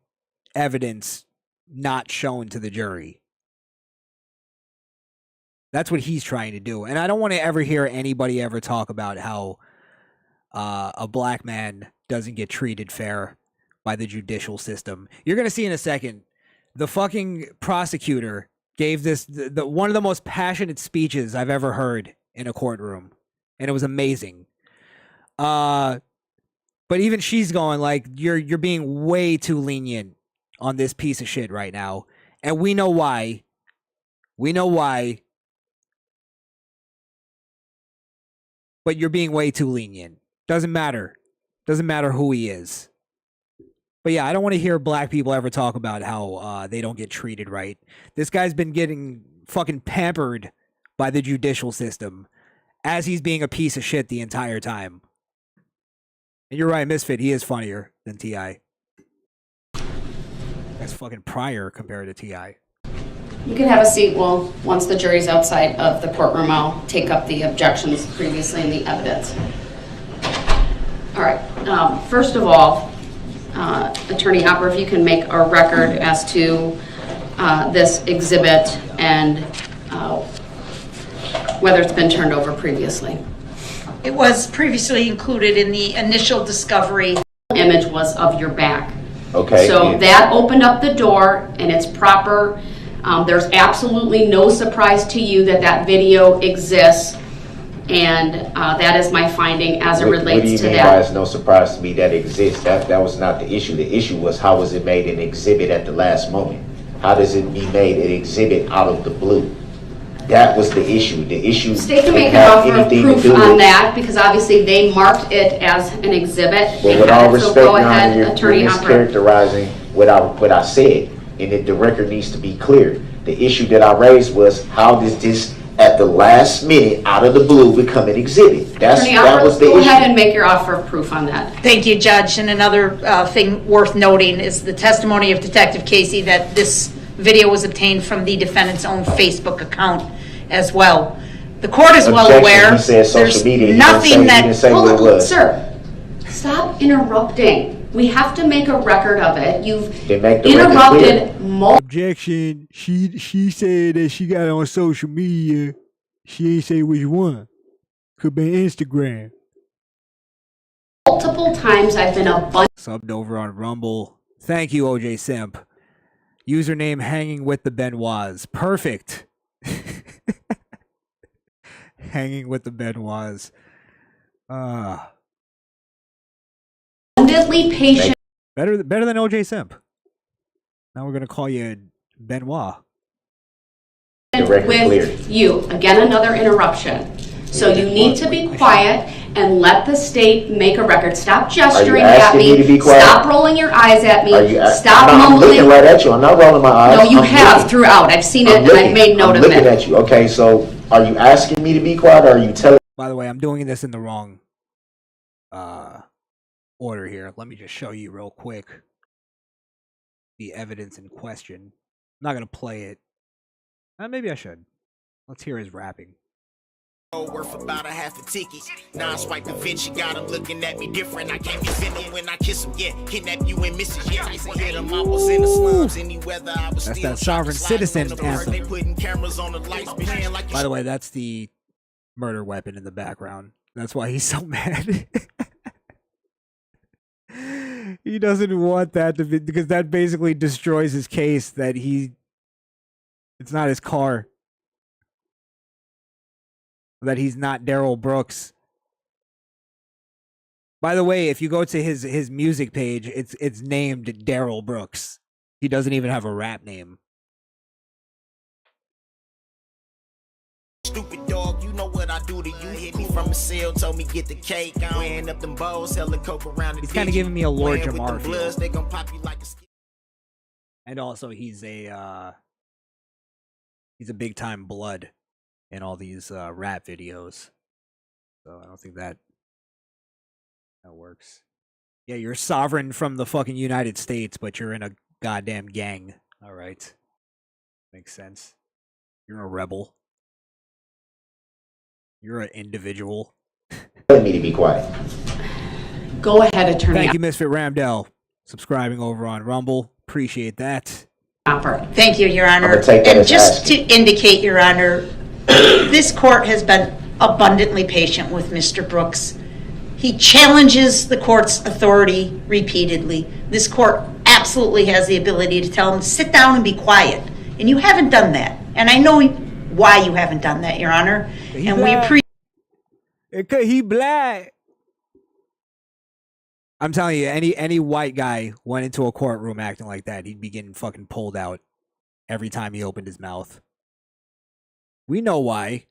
evidence not shown to the jury. That's what he's trying to do. And I don't want to ever hear anybody ever talk about how a black man doesn't get treated fair by the judicial system. You're going to see in a second, the fucking prosecutor gave this the one of the most passionate speeches I've ever heard in a courtroom. And it was amazing. But even she's going like, you're being way too lenient on this piece of shit right now. And we know why. We know why. But you're being way too lenient. Doesn't matter. Doesn't matter who he is. But yeah, I don't want to hear black people ever talk about how they don't get treated right. This guy's been getting fucking pampered by the judicial system as he's being a piece of shit the entire time. And you're right, Misfit, he is funnier than T.I. That's fucking Pryor compared to T.I. You can have a seat. Well, once the jury's outside of the courtroom, I'll take up the objections previously in the evidence. All right. First of all, Attorney Hopper, if you can make a record as to this exhibit and whether it's been turned over previously. It was previously included in the initial discovery. Image was of your back. Okay. So that opened up the door, and it's proper. There's absolutely no surprise to you that that video exists, and that is my finding as it relates to that. What do you mean by it's no surprise to me that it exists? That was not the issue. The issue was, how was it made an exhibit at the last moment? How does it be made an exhibit out of the blue? That was the issue. The issue State can make didn't an have offer of anything to proof do on with. that, because obviously they marked it as an exhibit. But with all respect, So go Your ahead, Honor, you're Attorney Hopper. mischaracterizing what I said, and that the record needs to be clear. The issue that I raised was, how does this, at the last minute, out of the blue, become an exhibit? That Attorney Hopper, was the go ahead issue. and make your offer of proof on that. Thank you, Judge. And another thing worth noting is the testimony of Detective Casey that this video was obtained from the defendant's own Facebook account as well. The court is well Objection. aware. He said social There's media. He nothing didn't that. say what it was. Sir, stop interrupting. We have to make a record of it. You've Then make the record clear. interrupted multiple Objection. She said that she got it on social media. She ain't say which one. Could be Instagram. times. I've been Subbed over on Rumble. Thank you, OJ Simp. Username hanging with the Benoits. Perfect. Hanging with the Benoits. abundantly abundantly patient Better than OJ Simp. Now we're gonna call you Benoit. with you. Again, another interruption. So you need to be quiet and let the state make a record. Stop gesturing at asking me to be me. quiet? Stop rolling your eyes at me. Stop I'm looking mumbling. right at you. I'm not rolling my eyes. No, you I'm have looking. throughout. I've seen it I'm and looking. I've made note I'm of looking it. at you. Okay, so are you asking me to be quiet, or are you telling? By the way, I'm doing this in the wrong order here. Let me just show you real quick the evidence in question. I'm not gonna play it. Maybe I should. Let's hear his rapping. Worth about a half a ticket. Now I swipe the Vinci, got him looking at me different. I can't be feeling when I kiss him, yeah. Kidnap you and miss it, yeah. Tyson hit him, I was in the slums, any weather I was That's still that sovereign citizen anthem. They putting cameras on the lights, playing like By the way, that's the murder weapon in the background. That's why he's so mad. He doesn't want that to be, because that basically destroys his case that it's not his car. That he's not Daryl Brooks. By the way, if you go to his music page, it's named Daryl Brooks. He doesn't even have a rap name. stupid dog, you know what I do to you. Hit me from a cell, told me get the cake. I'm weighing up them bowls, selling coke around the He's kind of giving me a Lord Playing with Jamar them feel. bloods, they gon' pop you like a And also, he's a big time blood in all these rap videos. So I don't think that works. Yeah, you're sovereign from the fucking United States, but you're in a goddamn gang. All right, makes sense. You're a rebel. You're an individual. Telling me to be quiet. Go ahead, Attorney. Thank you, Misfit Ramdell, subscribing over on Rumble. Appreciate that. Thank you, Your Honor. I'm gonna take that And as just asking. to indicate, Your Honor, this court has been abundantly patient with Mr. Brooks. He challenges the court's authority repeatedly. This court absolutely has the ability to tell him, sit down and be quiet. And you haven't done that. And I know why you haven't done that, Your Honor. And we appreciate. He black. I'm telling you, any white guy went into a courtroom acting like that, he'd be getting fucking pulled out every time he opened his mouth. We know why.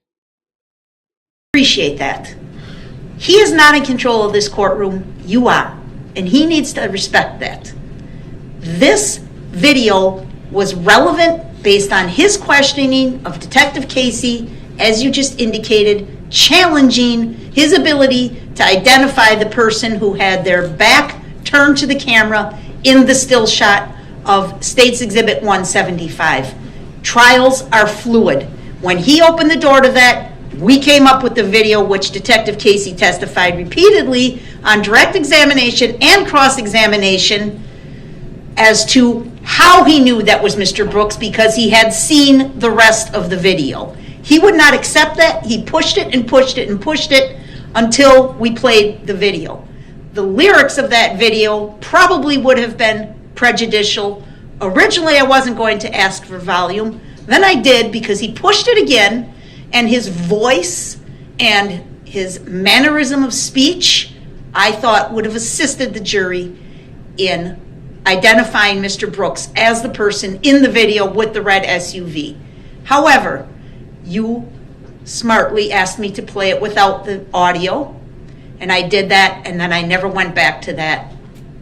Appreciate that. He is not in control of this courtroom. You are. And he needs to respect that. This video was relevant based on his questioning of Detective Casey, as you just indicated, challenging his ability to identify the person who had their back turned to the camera in the still shot of State's Exhibit 175. Trials are fluid. When he opened the door to that, we came up with the video which Detective Casey testified repeatedly on direct examination and cross-examination as to how he knew that was Mr. Brooks, because he had seen the rest of the video. He would not accept that. He pushed it and pushed it and pushed it until we played the video. The lyrics of that video probably would have been prejudicial. Originally, I wasn't going to ask for volume. Then I did, because he pushed it again, and his voice and his mannerism of speech, I thought, would have assisted the jury in identifying Mr. Brooks as the person in the video with the red SUV. However, you smartly asked me to play it without the audio, and I did that, and then I never went back to that.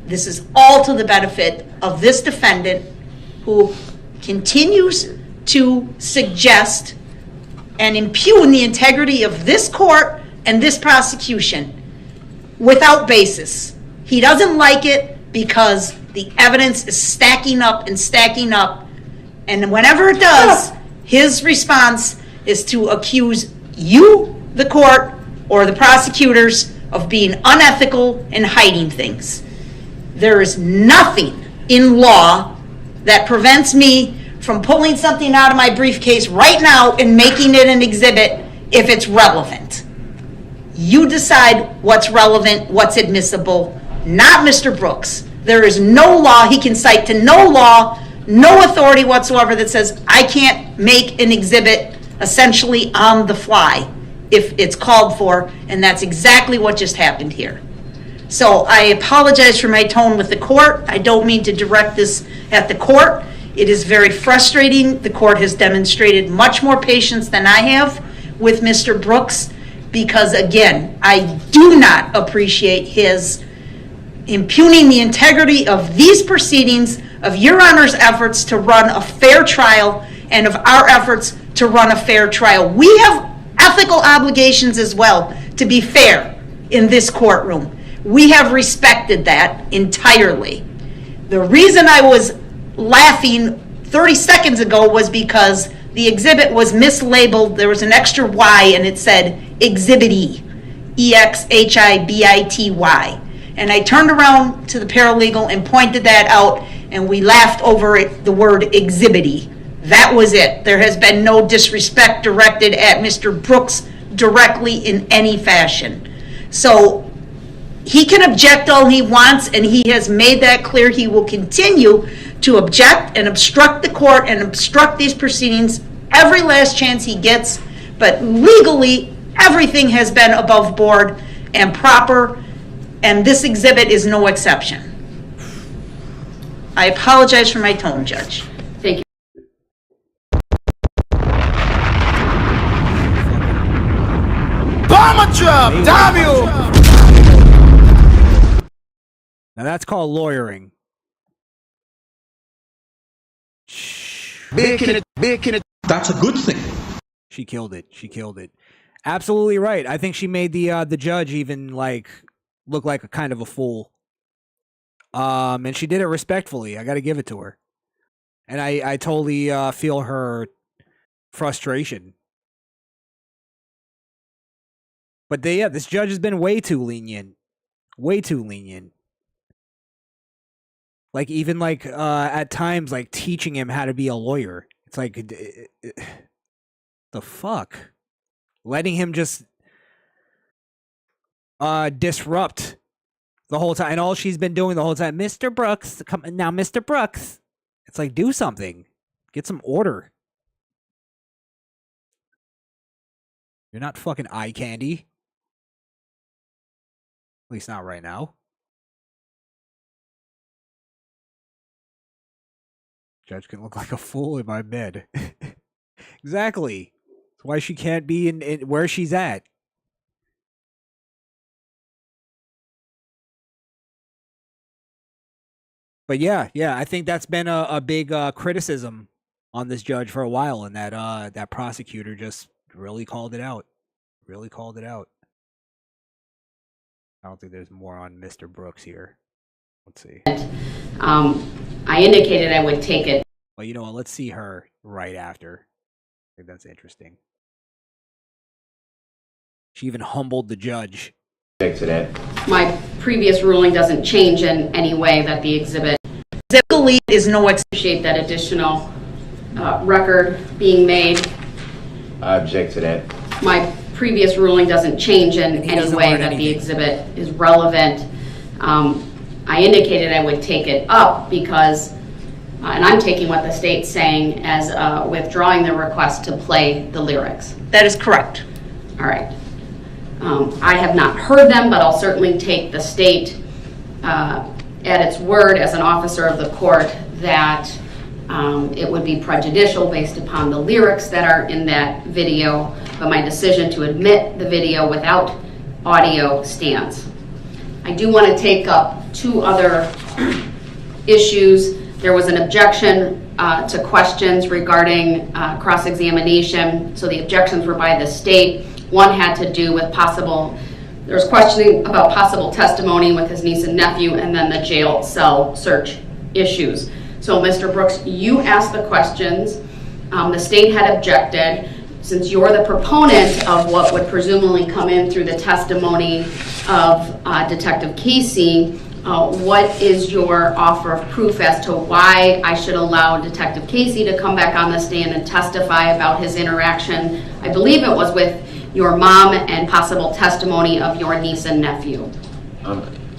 This is all to the benefit of this defendant, who continues to suggest and impugn the integrity of this court and this prosecution without basis. He doesn't like it because the evidence is stacking up and stacking up, and whenever it does, his response is to accuse you, the court, or the prosecutors of being unethical and hiding things. There is nothing in law that prevents me from pulling something out of my briefcase right now and making it an exhibit if it's relevant. You decide what's relevant, what's admissible, not Mr. Brooks. There is no law, he can cite to no law, no authority whatsoever that says I can't make an exhibit essentially on the fly if it's called for, and that's exactly what just happened here. So I apologize for my tone with the court. I don't mean to direct this at the court. It is very frustrating. The court has demonstrated much more patience than I have with Mr. Brooks because, again, I do not appreciate his impugning the integrity of these proceedings, of Your Honor's efforts to run a fair trial, and of our efforts to run a fair trial. We have ethical obligations as well to be fair in this courtroom. We have respected that entirely. The reason I was laughing 30 seconds ago was because the exhibit was mislabeled. There was an extra Y and it said Exhibit E, EXHIBITY. And I turned around to the paralegal and pointed that out, and we laughed over it, the word exhibity. That was it. There has been no disrespect directed at Mr. Brooks directly in any fashion. So he can object all he wants, and he has made that clear. He will continue to object and obstruct the court and obstruct these proceedings every last chance he gets. But legally, everything has been above board and proper, and this exhibit is no exception. I apologize for my tone, Judge. Thank you. Bomber drop, damn you! Now that's called lawyering. Making it. That's a good thing. She killed it. She killed it. Absolutely right. I think she made the judge even like look like a kind of a fool. And she did it respectfully. I got to give it to her. And I totally feel her frustration. But this judge has been way too lenient. Way too lenient. Like even like at times like teaching him how to be a lawyer. It's like the fuck? Letting him just disrupt the whole time. And all she's been doing the whole time, Mr. Brooks, come now, Mr. Brooks. It's like, do something. Get some order. You're not fucking eye candy. At least not right now. Judge can look like a fool in my bed. Exactly. That's why she can't be in where she's at. But yeah, I think that's been a big criticism on this judge for a while, and that prosecutor just really called it out. Really called it out. I don't think there's more on Mr. Brooks here. Let's see. I indicated I would take it. Well, you know what? Let's see her right after. I think that's interesting. She even humbled the judge. Back to that. My previous ruling doesn't change in any way that the exhibit Is no exception. appreciate that additional record being made. I object to that. My previous ruling doesn't change in He any doesn't way learn that the anything. exhibit is relevant. I indicated I would take it up because, and I'm taking what the state's saying as withdrawing the request to play the lyrics. That is correct. All right. I have not heard them, but I'll certainly take the state at its word as an officer of the court that it would be prejudicial based upon the lyrics that are in that video, but my decision to admit the video without audio stands. I do want to take up two other issues. There was an objection to questions regarding cross-examination, so the objections were by the state. One had to do with there was questioning about possible testimony with his niece and nephew, and then the jail cell search issues. So Mr. Brooks, you asked the questions. The state had objected. Since you're the proponent of what would presumably come in through the testimony of Detective Casey, what is your offer of proof as to why I should allow Detective Casey to come back on the stand and testify about his interaction, I believe it was with your mom, and possible testimony of your niece and nephew?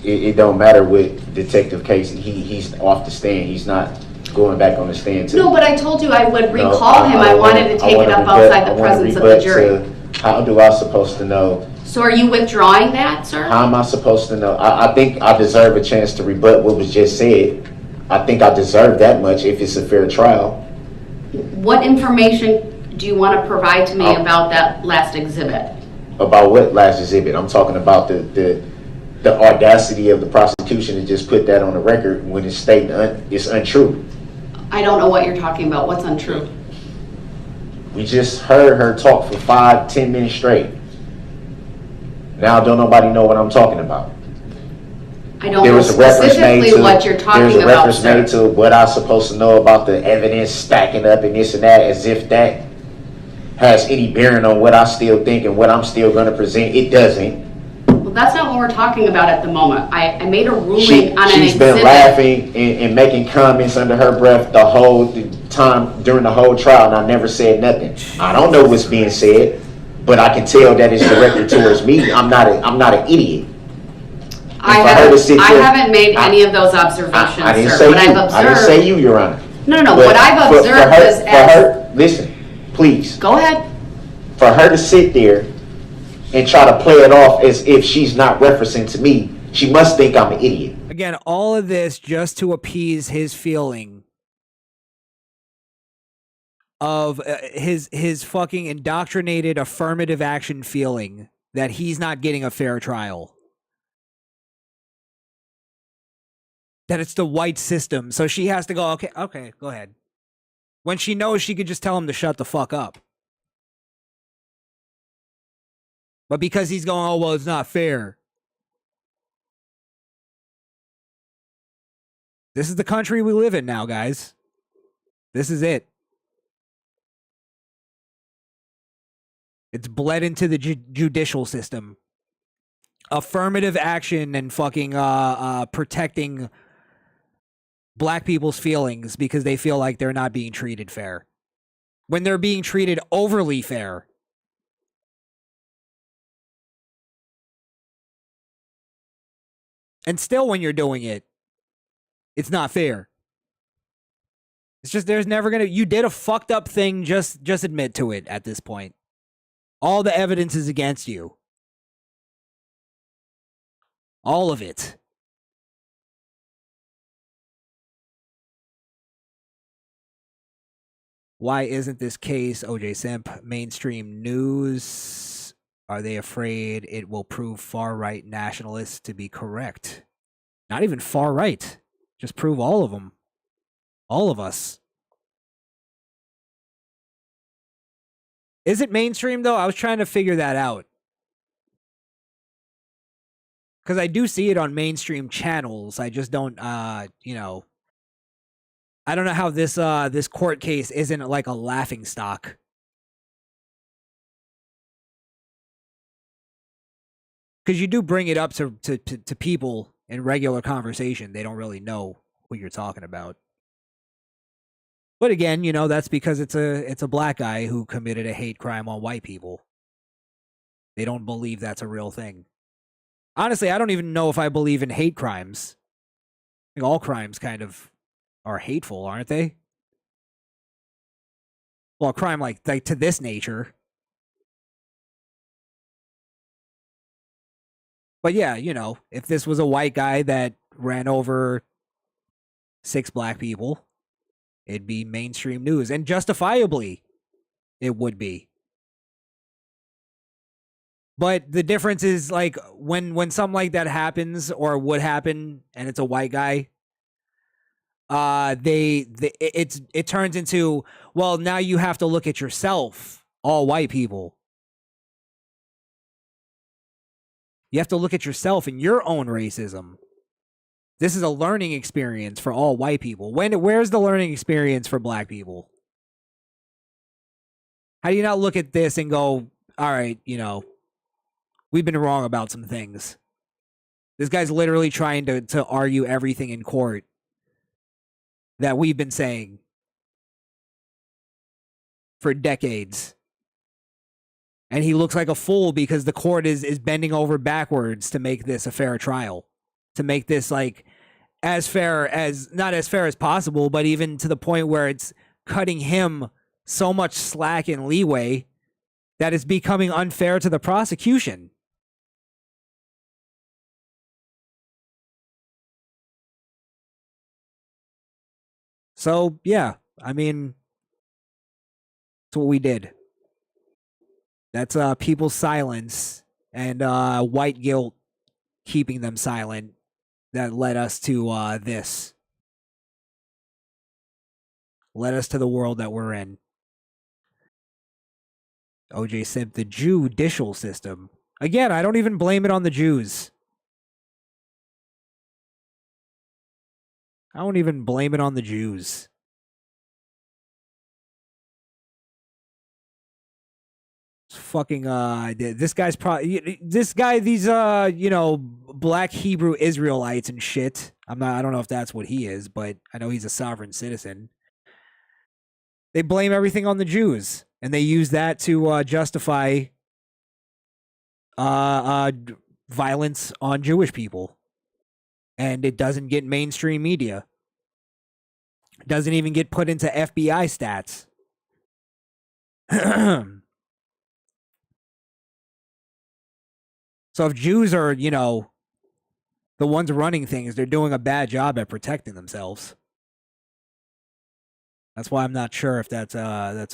It don't matter with Detective Casey. He's off the stand. He's not going back on the stand. No, but I told you I would recall him. I wanted to take it up outside the presence of the jury. How do I supposed to know So are you withdrawing that, sir? How am I supposed to know? I think I deserve a chance to rebut what was just said. I think I deserve that much if it's a fair trial. What information do you want to provide to me about that last exhibit? About what last exhibit? I'm talking about the audacity of the prosecution to just put that on the record when it's stating it's untrue. I don't know what you're talking about. What's untrue? We just heard her talk for 5-10 minutes straight. Now don't nobody know what I'm talking about. I don't know specifically what you're talking about, There's a reference sir. made to what I'm supposed to know about the evidence stacking up and this and that, as if that has any bearing on what I still think and what I'm still going to present. It doesn't. Well, that's not what we're talking about at the moment. I made a ruling on an She's exhibit. been laughing and making comments under her breath the whole time during the whole trial, and I never said nothing. I don't know what's being said, but I can tell that it's directed towards me. I'm not an idiot. I haven't made any of those observations, I didn't sir. say What you. I've observed. I didn't say you, Your Honor. No. But What I've for observed her, is as. Listen, please. Go ahead. For her to sit there and try to play it off as if she's not referencing to me, she must think I'm an idiot. Again, all of this just to appease his feeling of his fucking indoctrinated affirmative action feeling that he's not getting a fair trial. That it's the white system, so she has to go, okay, go ahead. When she knows she could just tell him to shut the fuck up. But because he's going, oh, well, it's not fair. This is the country we live in now, guys. This is it. It's bled into the judicial system. Affirmative action and fucking protecting black people's feelings because they feel like they're not being treated fair. When they're being treated overly fair. And still when you're doing it, it's not fair. It's just there's never gonna, you did a fucked up thing, just admit to it at this point. All the evidence is against you. All of it. Why isn't this case, OJ Simp, mainstream news? Are they afraid it will prove far-right nationalists to be correct? Not even far-right. Just prove all of them. All of us. Is it mainstream, though? I was trying to figure that out. Because I do see it on mainstream channels. I just don't, you know... I don't know how this court case isn't like a laughing stock. Because you do bring it up to people in regular conversation. They don't really know what you're talking about. But again, you know, that's because it's a black guy who committed a hate crime on white people. They don't believe that's a real thing. Honestly, I don't even know if I believe in hate crimes. I think all crimes kind of are hateful, aren't they? Well, a crime like to this nature. But yeah, you know, if this was a white guy that ran over 6 black people, it'd be mainstream news. And justifiably, it would be. But the difference is, like, when something like that happens, or would happen, and it's a white guy, it turns into, well, now you have to look at yourself, all white people. You have to look at yourself and your own racism. This is a learning experience for all white people. Where's the learning experience for black people? How do you not look at this and go, all right, you know, we've been wrong about some things. This guy's literally trying to argue everything in court that we've been saying for decades. And he looks like a fool because the court is bending over backwards to make this a fair trial. To make this, like, as fair as, not as fair as possible, but even to the point where it's cutting him so much slack and leeway that it's becoming unfair to the prosecution. So, yeah, I mean, that's what we did. That's people's silence and white guilt keeping them silent that led us to this. Led us to the world that we're in. OJ said the judicial system. Again, I don't even blame it on the Jews. I don't even blame it on the Jews. Fucking this guy's probably these black Hebrew Israelites and shit. I don't know if that's what he is, but I know he's a sovereign citizen. They blame everything on the Jews, and they use that to justify violence on Jewish people. And it doesn't get mainstream media. It doesn't even get put into FBI stats. So if Jews are, the ones running things, they're doing a bad job at protecting themselves. That's why I'm not sure if that's I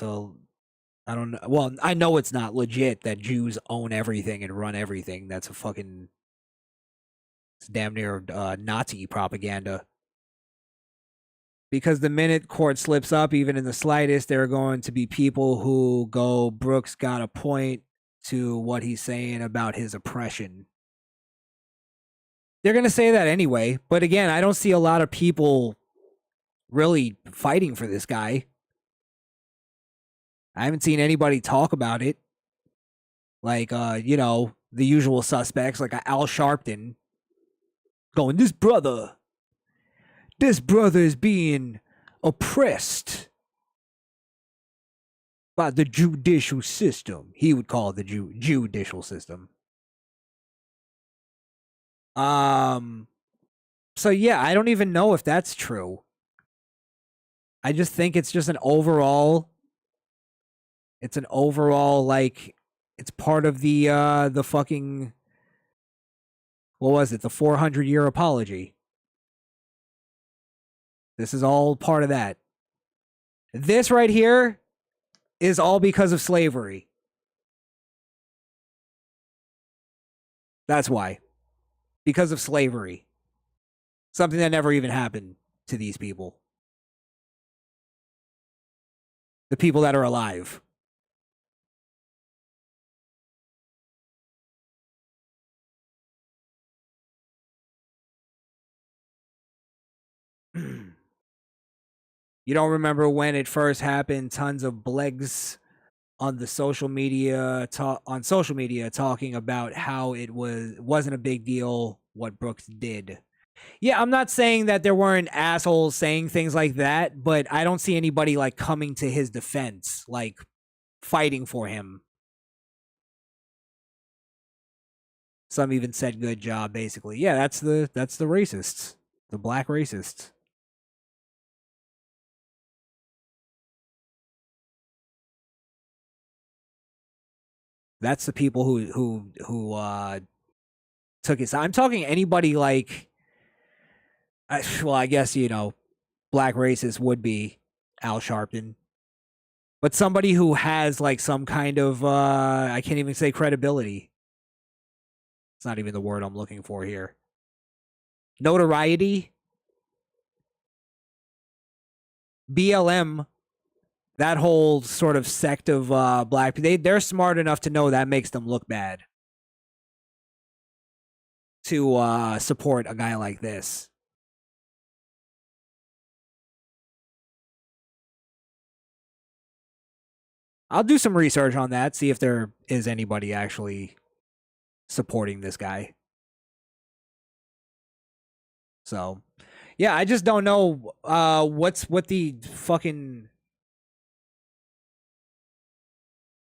don't know. Well, I know it's not legit that Jews own everything and run everything. That's it's damn near Nazi propaganda. Because the minute court slips up, even in the slightest, there are going to be people who go, Brooks got a point to what he's saying about his oppression. They're going to say that anyway. But again, I don't see a lot of people really fighting for this guy. I haven't seen anybody talk about it. Like, the usual suspects, like Al Sharpton, going, this brother is being oppressed by the judicial system. He would call it the judicial system. So yeah, I don't even know if that's true. I just think it's just an overall, like, it's part of the fucking, what was it? The 400-year apology. This is all part of that. This right here is all because of slavery. That's why. Because of slavery. Something that never even happened to these people. The people that are alive. You don't remember when it first happened? Tons of blegs on the social media talking about how it wasn't a big deal what Brooks did. Yeah, I'm not saying that there weren't assholes saying things like that, but I don't see anybody like coming to his defense, like fighting for him. Some even said good job, basically. Yeah, that's the racists. The black racists. That's the people who took it. I'm talking anybody like, I guess, black racist would be Al Sharpton. But somebody who has like some kind of, I can't even say credibility. It's not even the word I'm looking for here. Notoriety. BLM, that whole sort of sect of black people, they're smart enough to know that makes them look bad. To support a guy like this. I'll do some research on that, see if there is anybody actually supporting this guy. So, yeah, I just don't know what the fucking,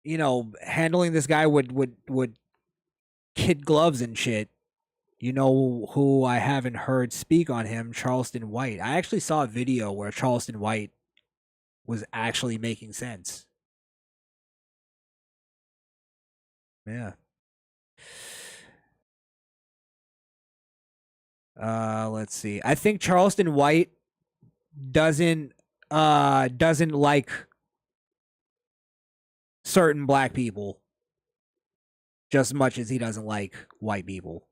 handling this guy would kid gloves and shit. You know who I haven't heard speak on him? Charleston White. I actually saw a video where Charleston White was actually making sense. Yeah. Let's see. I think Charleston White doesn't doesn't like certain black people just as much as he doesn't like white people.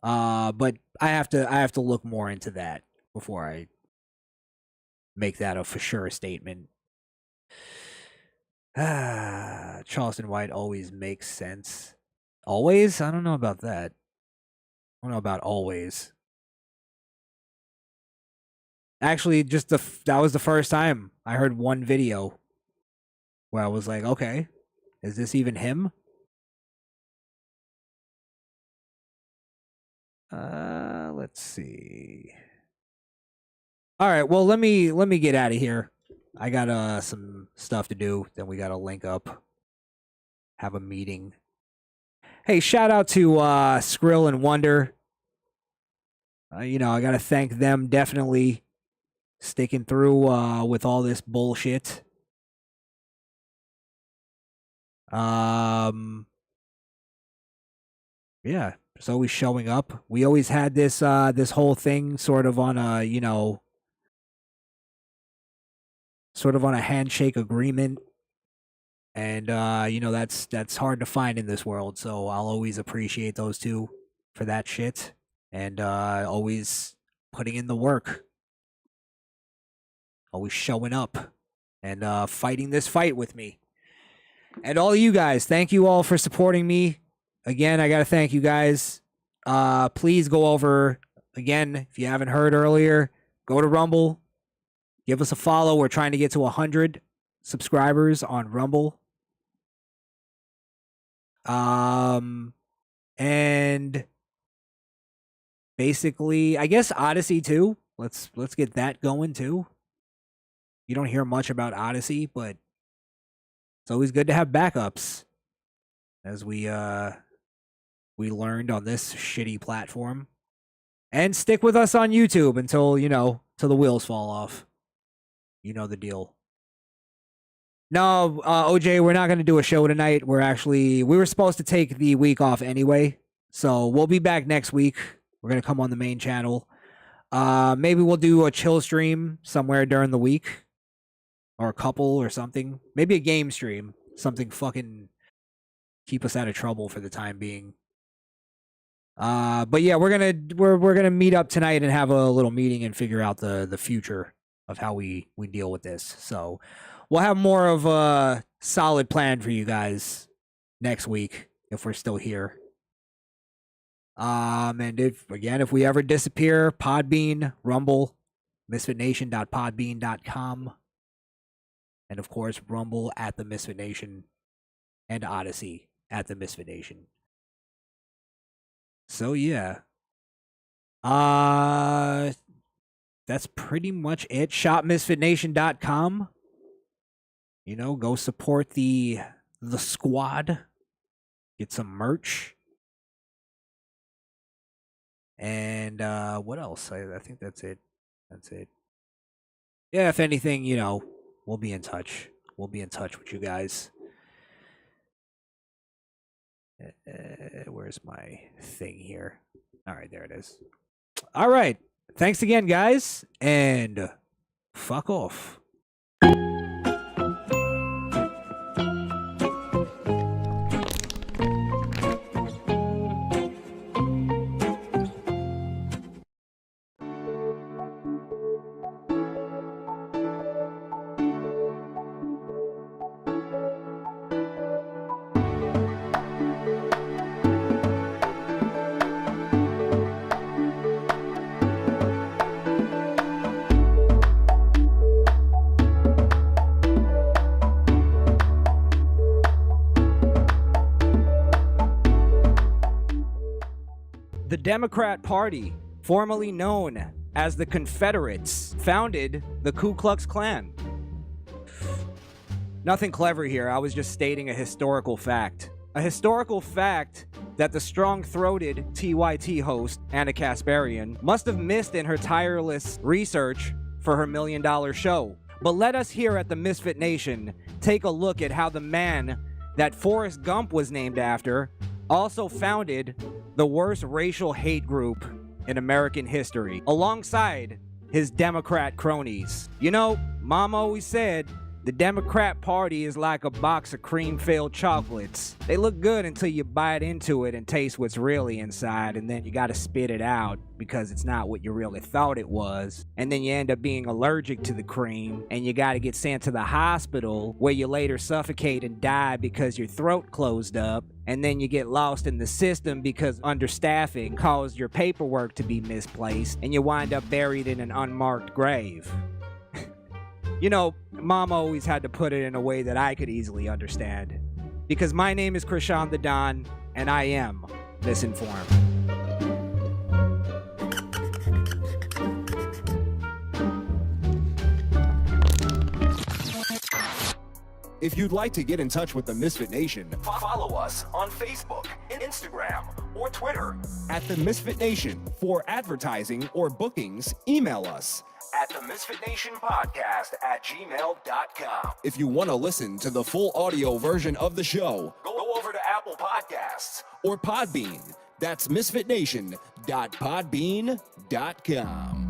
But I have to look more into that before I make that a for sure statement. Charleston White always makes sense. Always? I don't know about that. I don't know about always. Actually, that was the first time I heard one video where I was like, okay, is this even him? Let's see. All right, well, let me get out of here. I got some stuff to do. Then we got to link up, have a meeting. Hey, shout out to Skrill and Wunda. I got to thank them definitely sticking through with all this bullshit. Yeah, it's always showing up. We always had this this whole thing sort of on a, sort of on a handshake agreement. And that's hard to find in this world, so I'll always appreciate those two for that shit. And always putting in the work. Always showing up and fighting this fight with me. And all you guys, thank you all for supporting me. Again, I got to thank you guys. Please go over, again, if you haven't heard earlier, go to Rumble. Give us a follow. We're trying to get to 100 subscribers on Rumble. And basically, I guess Odyssey too. Let's get that going too. You don't hear much about Odyssey, but it's always good to have backups, as we learned on this shitty platform. And stick with us on YouTube until, till the wheels fall off. You know the deal. No, OJ, we're not going to do a show tonight. We were supposed to take the week off anyway. So we'll be back next week. We're going to come on the main channel. Maybe we'll do a chill stream somewhere during the week. Or a couple or something. Maybe a game stream. Something fucking keep us out of trouble for the time being. But yeah, we're gonna meet up tonight and have a little meeting and figure out the future of how we deal with this. So we'll have more of a solid plan for you guys next week if we're still here. And if we ever disappear, Podbean, Rumble, MisfitNation.podbean.com, and of course Rumble at the Misfit Nation, and Odyssey at the Misfit Nation. So yeah. That's pretty much it. ShopMisfitNation.com. Go support the squad. Get some merch. And what else? I think that's it. Yeah, if anything, we'll be in touch. We'll be in touch with you guys. Where's my thing here? All right, there it is. All right. Thanks again, guys, and fuck off. The Democrat Party, formerly known as the Confederates, founded the Ku Klux Klan. Nothing clever here, I was just stating a historical fact. A historical fact that the strong-throated TYT host, Anna Kasparian, must have missed in her tireless research for her $1 million show. But let us here at the Misfit Nation take a look at how the man that Forrest Gump was named after also founded the worst racial hate group in American history, alongside his Democrat cronies. You know, Mom always said, the Democrat Party is like a box of cream-filled chocolates. They look good until you bite into it and taste what's really inside, and then you gotta spit it out because it's not what you really thought it was. And then you end up being allergic to the cream, and you gotta get sent to the hospital where you later suffocate and die because your throat closed up. And then you get lost in the system because understaffing caused your paperwork to be misplaced, and you wind up buried in an unmarked grave. You know, Mom always had to put it in a way that I could easily understand. Because my name is Crishaun the Don, and I am misinformed. If you'd like to get in touch with the Misfit Nation, follow us on Facebook, Instagram, or Twitter at The Misfit Nation. For advertising or bookings, email us at TheMisfitNationPodcast@gmail.com. If you want to listen to the full audio version of the show, go over to Apple Podcasts or Podbean. That's MisfitNation.podbean.com.